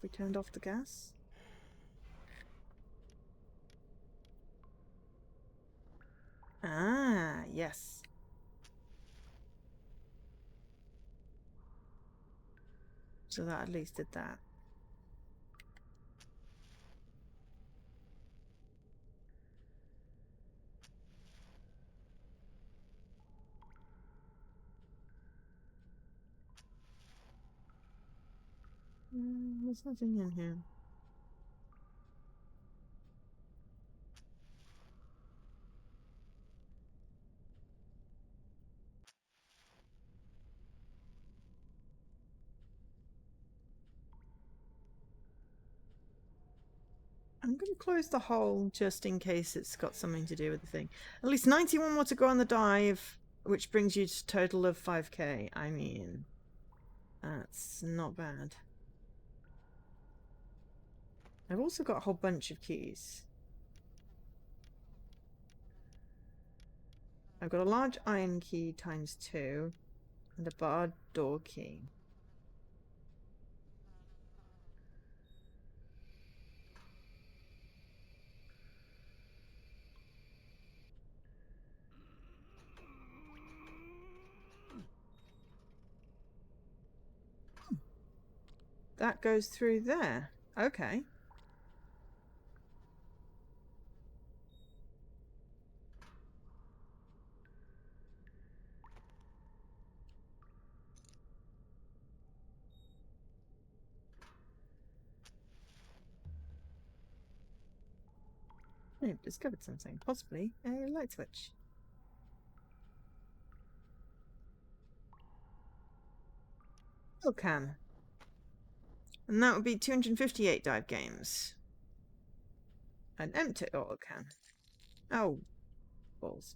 We turned off the gas? Ah, yes. So that at least did that. There's nothing in here. I'm going to close the hole just in case it's got something to do with the thing. At least 91 more to go on the dive, which brings you to a total of 5k. I mean, that's not bad. I've also got a whole bunch of keys. I've got a large iron key ×2 and a barred door key. That goes through there. Okay. I've discovered something. Possibly a light switch. Oil can. And that would be 258 dive games. An empty oil can. Oh, balls.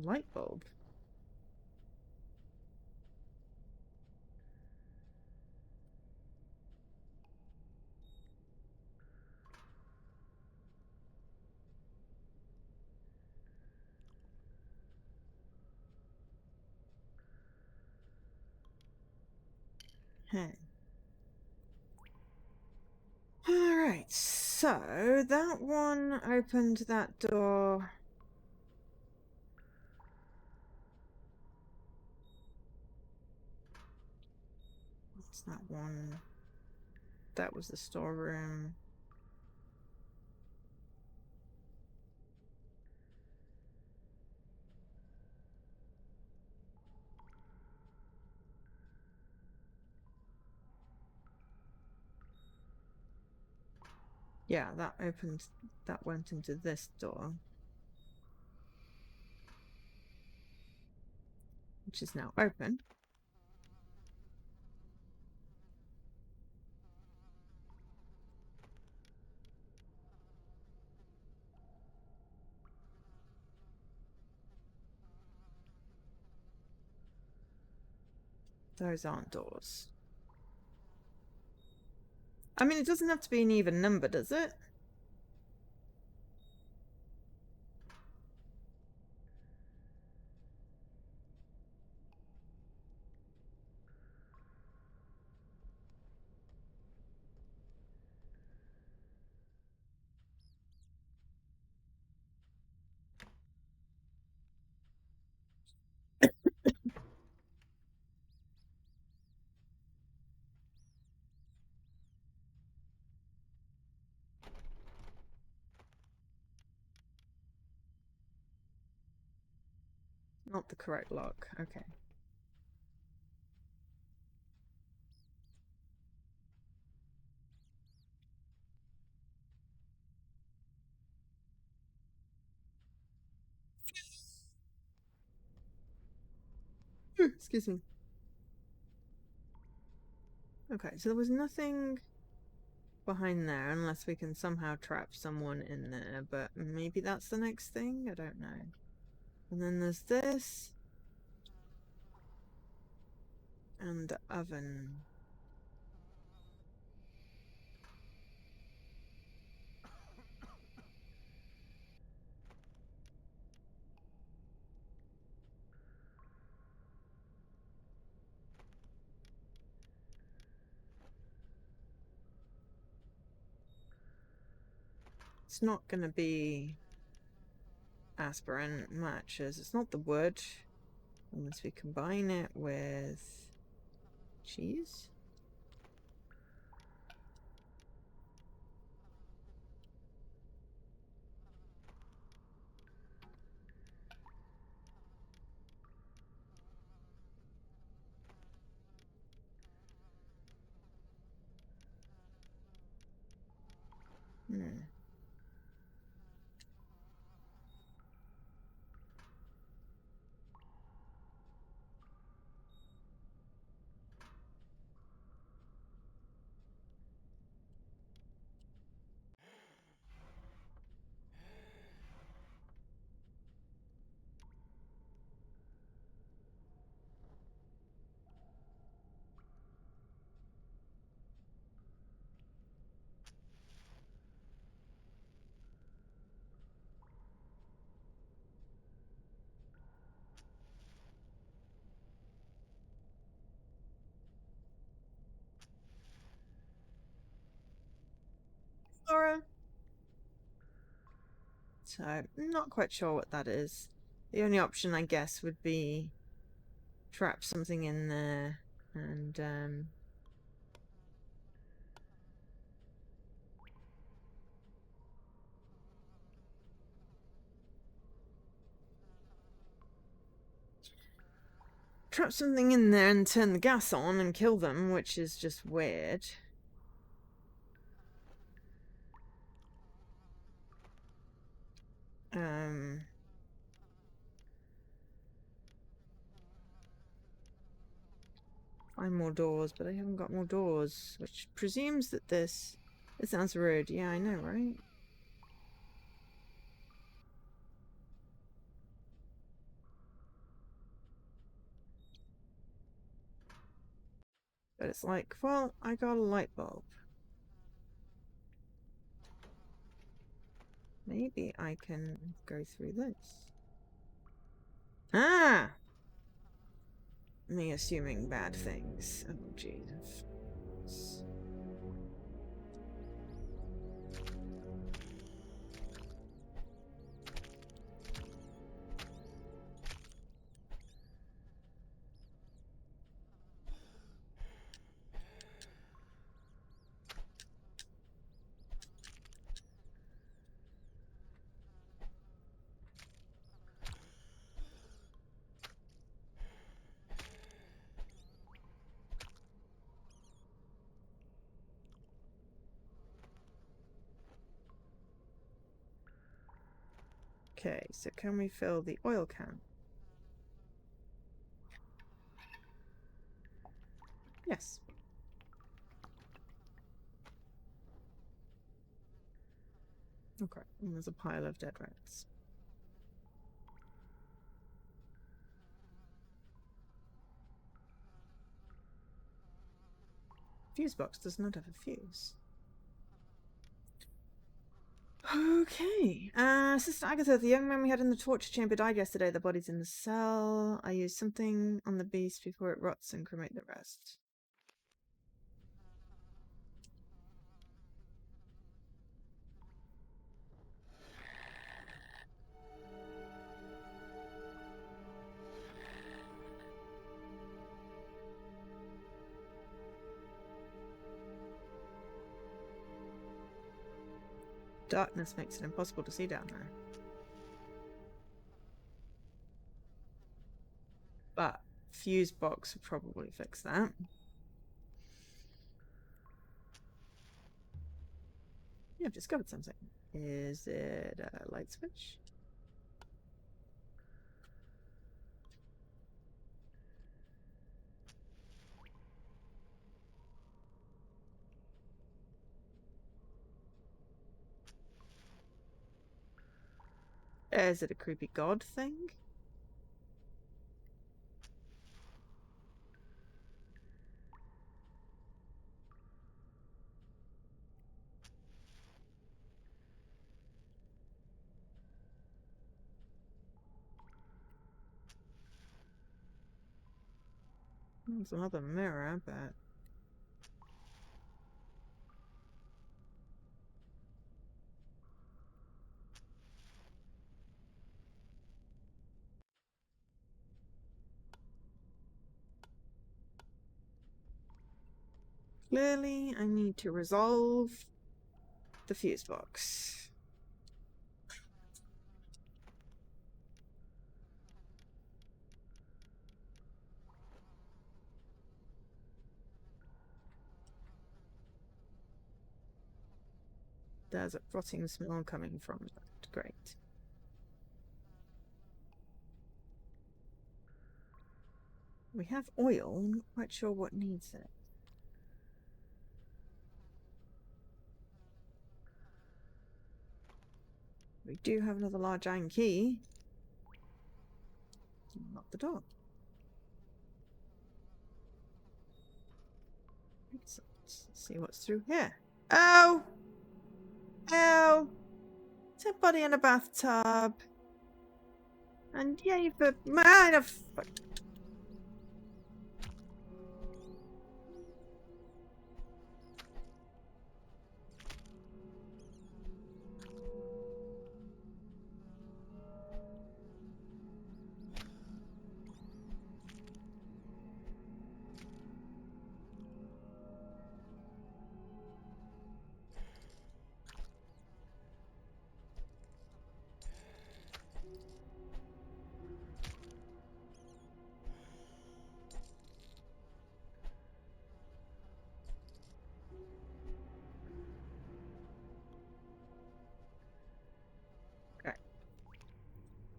Light bulb. Hey. Alright, so that one opened that door. What's that one? That was the storeroom. Yeah, that opened, that went into this door, which is now open. Those aren't doors. I mean, it doesn't have to be an even number, does it? Not the correct lock. Okay. Excuse me. Okay, so there was nothing behind there unless we can somehow trap someone in there, but maybe that's the next thing? I don't know. And then there's this. And the oven. It's not gonna be aspirant matches. It's not the wood. Unless we combine it with cheese. Hmm. Laura. So, I'm not quite sure what that is. The only option, I guess, would be trap something in there and, trap something in there and turn the gas on and kill them, which is just weird. Find more doors, but I haven't got more doors, which presumes that this... It sounds rude. Yeah, I know, right? But it's like, well, I got a light bulb. Maybe I can go through this. Ah! Me assuming bad things. Oh, jeez. Okay, so can we fill the oil can? Yes. Okay, and there's a pile of dead rats. Fuse box does not have a fuse. Okay. Sister Agatha, the young man we had in the torture chamber died yesterday. The body's in the cell. I used something on the beast before it rots and cremate the rest. Darkness makes it impossible to see down there. fuse box would probably fix that. Yeah, I've discovered something. Is it a light switch? Is it a creepy god thing? There's another mirror, but... Clearly, I need to resolve the fuse box. There's a rotting smell coming from that. Great. We have oil. I'm not quite sure what needs it. We do have another large iron key. Lock the door. Excellent. Let's see what's through here. Oh! Oh! It's a body in a bathtub. And yeah, you've got man of...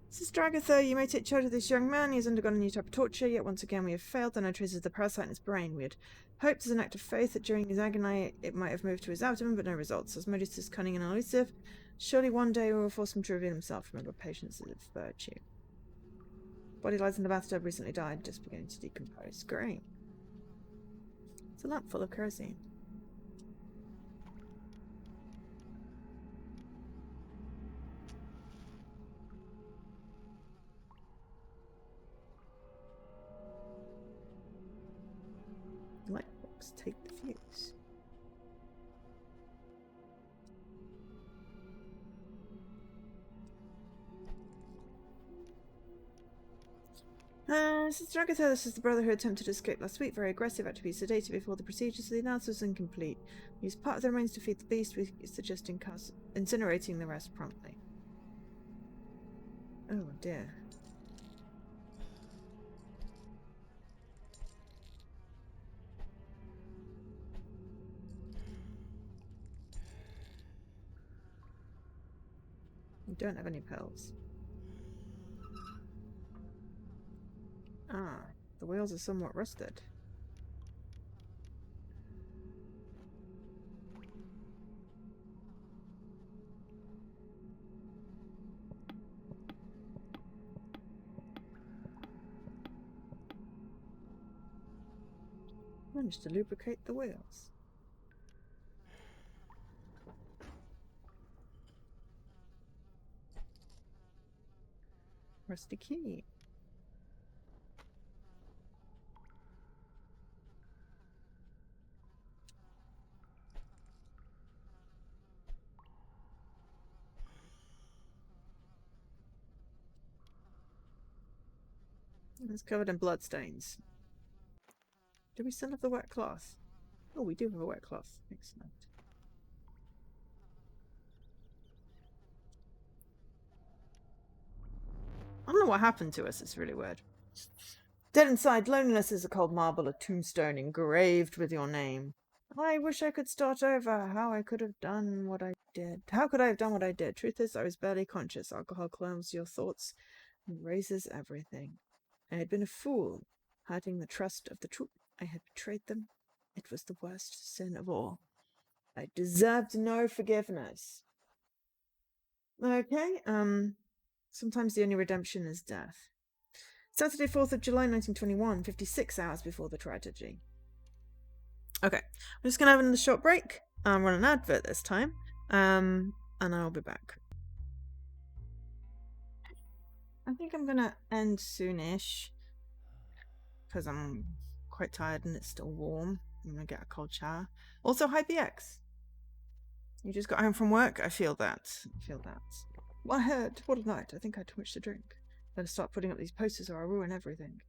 Sister Agatha, you may take charge of this young man. He has undergone a new type of torture, yet once again we have failed. There are no traces of the parasite in his brain. We had hoped as an act of faith that during his agony it might have moved to his abdomen, but no results. Asmodeus is cunning and elusive. Surely one day we will force him to reveal himself. Remember, patience is a virtue. Body lies in the bathtub, recently died, just beginning to decompose. Great. It's a lamp full of kerosene. Light box, take the fuse. Sister Agatha, this is the brother who attempted to escape last week. Very aggressive, had to be sedated before the procedure, so the analysis was incomplete. We used part of the remains to feed the beast. We suggest incinerating the rest promptly. Oh dear. We don't have any pills. Ah, the wheels are somewhat rusted. Managed to lubricate the wheels. Rusty key. It's covered in bloodstains. Do we still have the wet cloth? Oh, we do have a wet cloth. Excellent. I don't know what happened to us. It's really weird. Dead inside, loneliness is a cold marble, a tombstone engraved with your name. I wish I could start over. How I could have done what I did. How could I have done what I did? Truth is, I was barely conscious. Alcohol clouds your thoughts and raises everything. I had been a fool, hurting the trust of the truth. I had betrayed them. It was the worst sin of all. I deserved no forgiveness. Okay, sometimes the only redemption is death. Saturday, 4th of July, 1921, 56 hours before the tragedy. Okay, I'm just going to have another short break. I'll run an advert this time, and I'll be back. I think I'm going to end soonish, because I'm quite tired and it's still warm. I'm going to get a cold shower. Also, hi BX. You just got home from work? I feel that. Well, I heard. What a night. I think I had too much to drink. Better start putting up these posters or I'll ruin everything.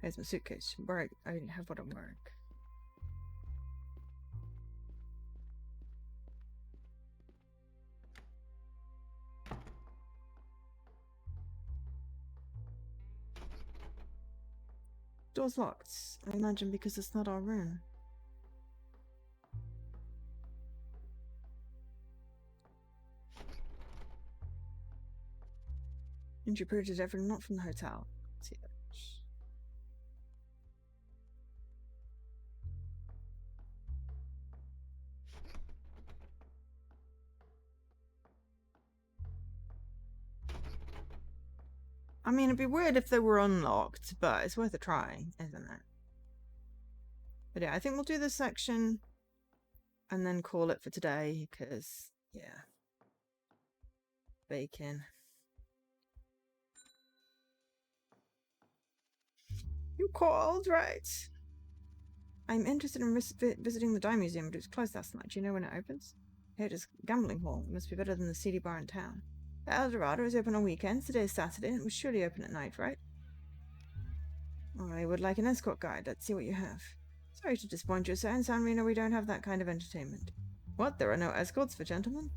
Here's my suitcase. Right, I didn't have what I'm wearing. Door's locked. I imagine because it's not our room. Interpreted everyone not from the hotel. See that. I mean, it'd be weird if they were unlocked, but it's worth a try, isn't it? But yeah, I think we'll do this section and then call it for today, because, yeah. Bacon. You called, right? I'm interested in visiting the Dye Museum, but it was closed last night. Do you know when it opens? Here it is, gambling hall. It must be better than the seedy bar in town. The El Dorado is open on weekends. Today is Saturday, and it was surely open at night, right? I would like an escort guide. Let's see what you have. Sorry to disappoint you, sir. In San Marino, we don't have that kind of entertainment. What? There are no escorts for gentlemen?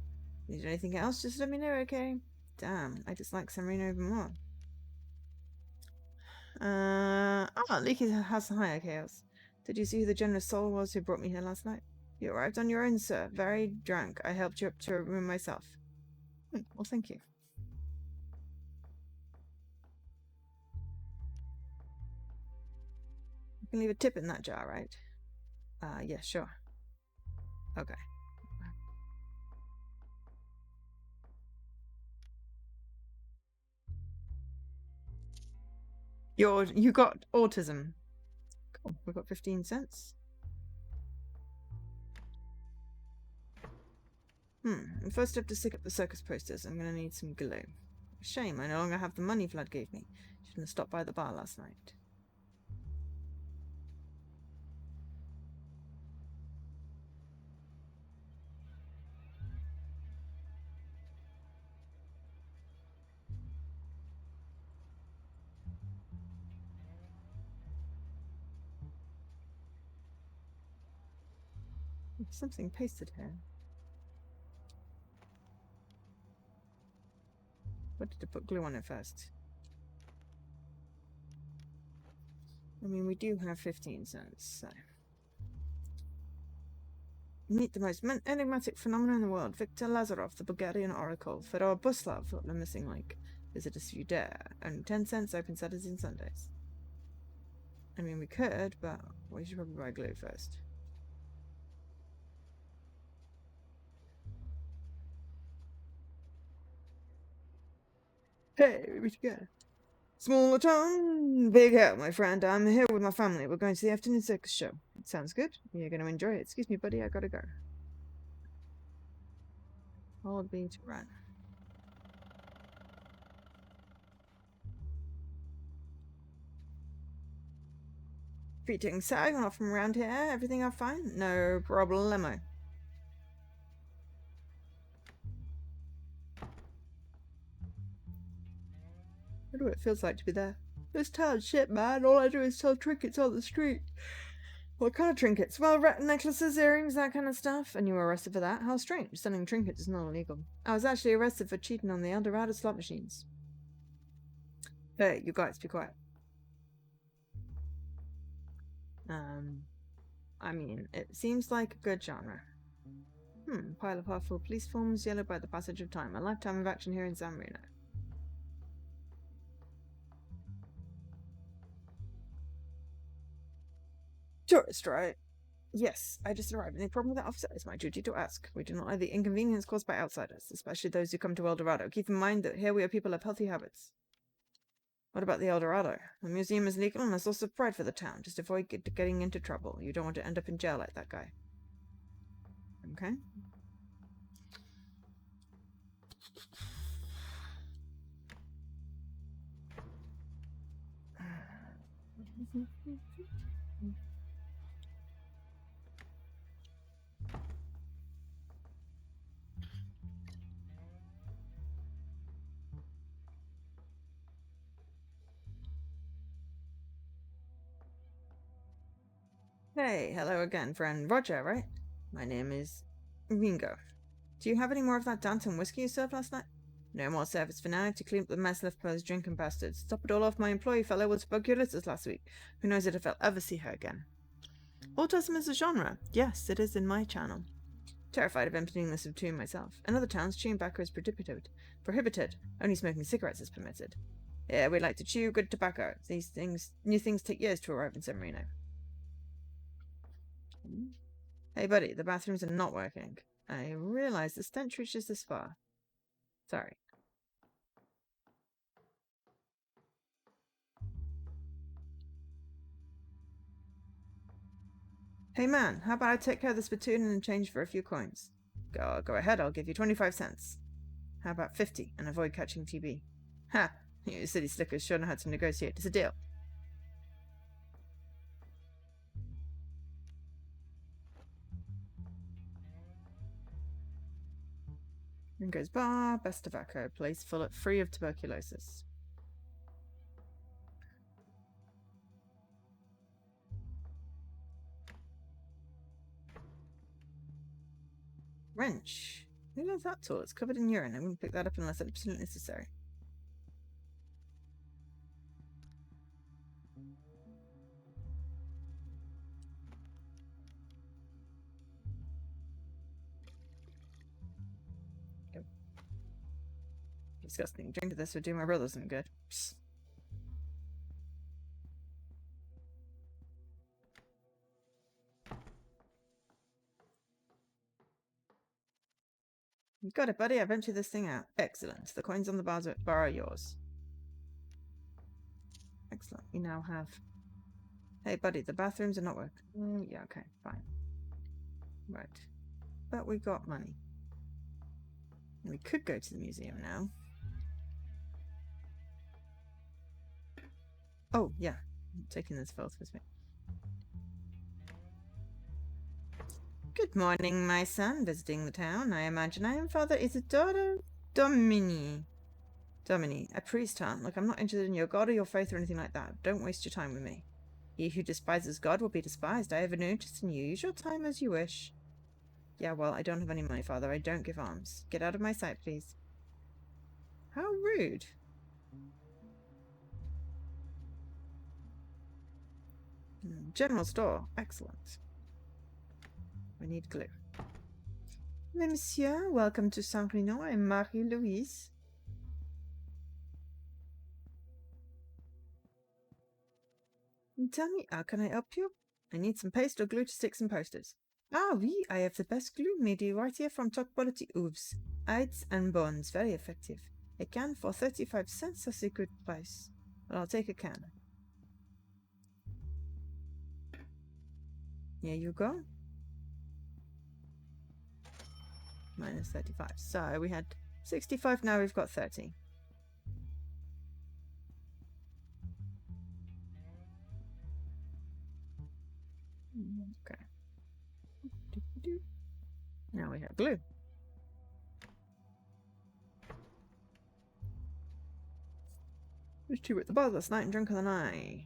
Need anything else? Just let me know, okay? Damn, I dislike San Marino even more. Leaky has some higher chaos. Did you see who the generous soul was who brought me here last night? You arrived on your own, sir. Very drunk. I helped you up to a room myself. Well, thank you. You can leave a tip in that jar, right? Yeah, sure. Okay. You got autism. Cool. We got 15 cents. First I have to stick up the circus posters. I'm gonna need some glue. Shame, I no longer have the money Vlad gave me. Shouldn't have stopped by the bar last night. There's something pasted here. What did I put glue on it first? I mean, we do have 15 cents, so... Meet the most enigmatic phenomenon in the world, Victor Lazarov, the Bulgarian oracle. Fedor Buslav, what the missing link. Visit us if you dare. Only 10 cents, open Saturdays and Sundays. I mean, we could, but we should probably buy glue first. Hey, we should go. Smaller town, big help, my friend. I'm here with my family. We're going to the afternoon circus show. It sounds good. You're going to enjoy it. Excuse me, buddy. I gotta go. Hold B to run. Greetings, sir. You're not from around here. Everything are fine? No problemo. I wonder what it feels like to be there. This town's shit, man. All I do is sell trinkets on the street. What kind of trinkets? Well, necklaces, earrings, that kind of stuff. And you were arrested for that? How strange. Selling trinkets is not illegal. I was actually arrested for cheating on the El Dorado slot machines. Hey, you guys, be quiet. I mean, it seems like a good genre. Pile of half-full police forms, yellowed by the passage of time. A lifetime of action here in San Marino. Tourist, right? Yes, I just arrived. Any problem with that, officer? It's my duty to ask. We do not like the inconvenience caused by outsiders, especially those who come to El Dorado. Keep in mind that here we are people of healthy habits. What about the El Dorado? The museum is legal and a source of pride for the town. Just avoid getting into trouble. You don't want to end up in jail like that guy. Okay? Hey, hello again, friend. Roger, right? My name is Ringo. Do you have any more of that Danton whiskey you served last night? No more service for now. To clean up the mess left by those drinking bastards. Top it all off, my employee fell ill with tuberculosis last week. Who knows if I'll ever see her again. Autism is a genre. Yes, it is in my channel. Terrified of emptying this of tomb myself. In other towns, chewing tobacco is prohibited. Only smoking cigarettes is permitted. Yeah, we like to chew good tobacco. New things take years to arrive in San Marino. Hey, buddy, the bathrooms are not working. I realize the stench reaches this far. Sorry. Hey man, how about I take care of this spittoon and change for a few coins? Go ahead, I'll give you 25 cents. How about 50 and avoid catching TB? Ha! You city slickers sure know how to negotiate. It's a deal. Ringo's Bar, best tobacco, place free of tuberculosis. Wrench. Who knows that tool? It's covered in urine. I wouldn't pick that up unless absolutely necessary. Yep. Disgusting. Drink of this would do my brother some good. Psst. You got it, buddy. I've emptied this thing out. Excellent. The coins on the bar are yours. Excellent. We now have... Hey, buddy, the bathrooms are not working. Yeah, okay, fine. Right. But we got money. We could go to the museum now. Oh, yeah. I'm taking this filth with me. Good morning, my son. Visiting the town. I imagine I am Father Isidoro Domini. Domini, a priest, huh? Look, I'm not interested in your god or your faith or anything like that. Don't waste your time with me. He who despises God will be despised. I have no interest in you. Use your time as you wish. Yeah, well, I don't have any money, Father. I don't give alms. Get out of my sight, please. How rude. General store. Excellent. We need glue. Monsieur, welcome to San Reno. I'm Marie-Louise. Tell me, how can I help you? I need some paste or glue to stick some posters. Ah, oui, I have the best glue made right here from top quality hooves. Hides and bones, very effective. A can for 35 cents, that's a good price. Well, I'll take a can. Here you go. Minus 35. So we had 65, now we've got 30. Okay. Now we have glue. There's two at the bar last night and drunk on the night.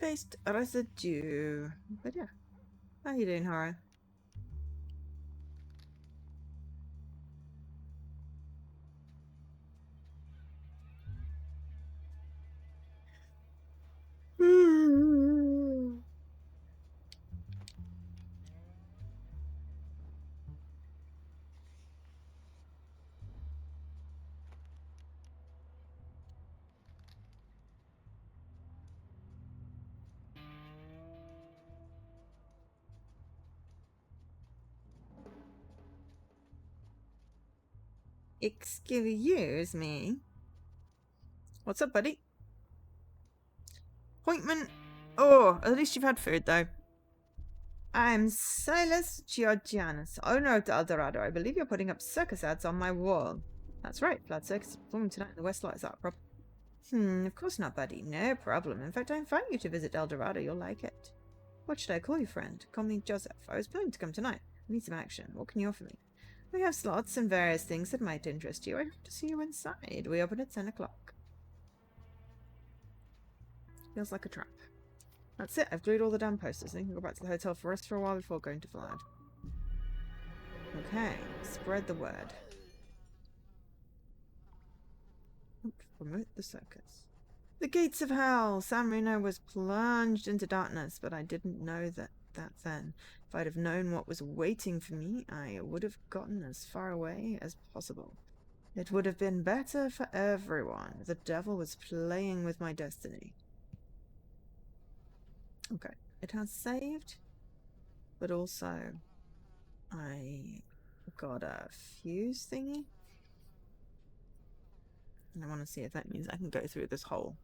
Toothpaste residue. But yeah. How you doing, Hara? Excuse me. What's up, buddy? Appointment. Oh, at least you've had food, though. I'm Silas Georgianus, owner of the Eldorado. I believe you're putting up circus ads on my wall. That's right, Vlad Circus is performing tonight in the West Lot. Is that a problem? Of course not, buddy. No problem. In fact, I invite you to visit Eldorado. You'll like it. What should I call you, friend? Call me Joseph. I was planning to come tonight. I need some action. What can you offer me? We have slots and various things that might interest you. I hope to see you inside. We open at 10 o'clock. Feels like a trap. That's it. I've glued all the damn posters. I can go back to the hotel for rest for a while before going to Vlad. Okay. Spread the word. Promote the circus. The gates of hell! San Reno was plunged into darkness, but I didn't know that then. If I'd have known what was waiting for me, I would have gotten as far away as possible. It would have been better for everyone. The devil was playing with my destiny. Okay, it has saved, but also I got a fuse thingy. And I want to see if that means I can go through this hole.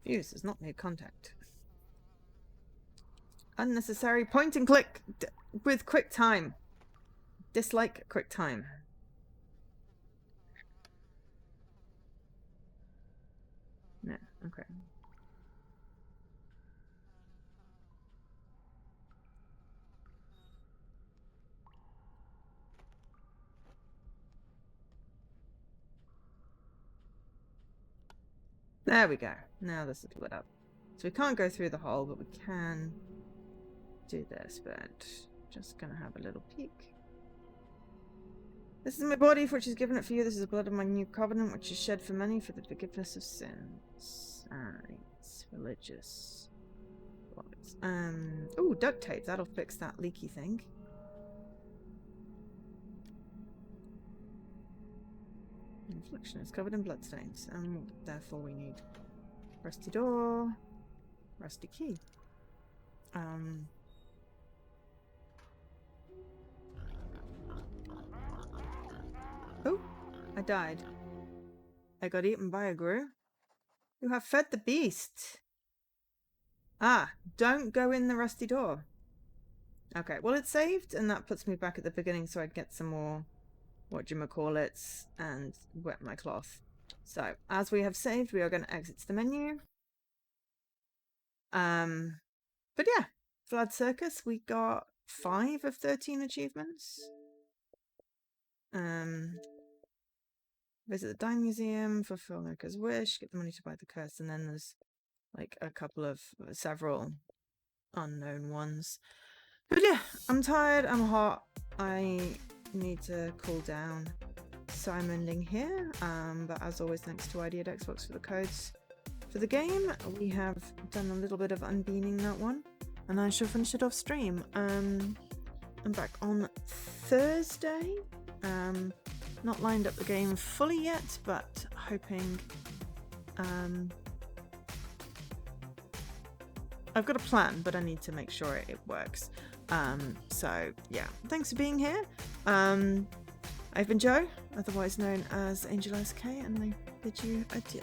Fuse has not made contact. Unnecessary point and click with quick time. Dislike quick time. No, okay. There we go. Now this is lit up. So we can't go through the hole, but we can do this, but just gonna have a little peek. This is my body for which is given it for you. This is the blood of my new covenant, which is shed for many for the forgiveness of sins. It's religious. Oh, duct tape. That'll fix that leaky thing. Infliction is covered in bloodstains, and therefore we need rusty door, rusty key. Oh, I died. I got eaten by a grue. You have fed the beast. Ah, don't go in the rusty door. Okay, well it's saved, and that puts me back at the beginning so I get some more whatchamacallits and wet my cloth. So, as we have saved, we are going to exit the menu. But yeah, Vlad Circus, we got 5 of 13 achievements. Visit the Dime Museum, fulfill Noka's wish, get the money to buy the curse, and then there's like a couple of several unknown ones. But yeah, I'm tired, I'm hot, I need to cool down. So I'm ending here, but as always, thanks to ID at Xbox for the codes for the game. We have done a little bit of unbeaning that one, and I shall finish it off stream. I'm back on Thursday. Not lined up the game fully yet, but hoping. I've got a plan, but I need to make sure it works. So yeah, thanks for being here. I've been Joe, otherwise known as Angel SK, and I bid you adieu.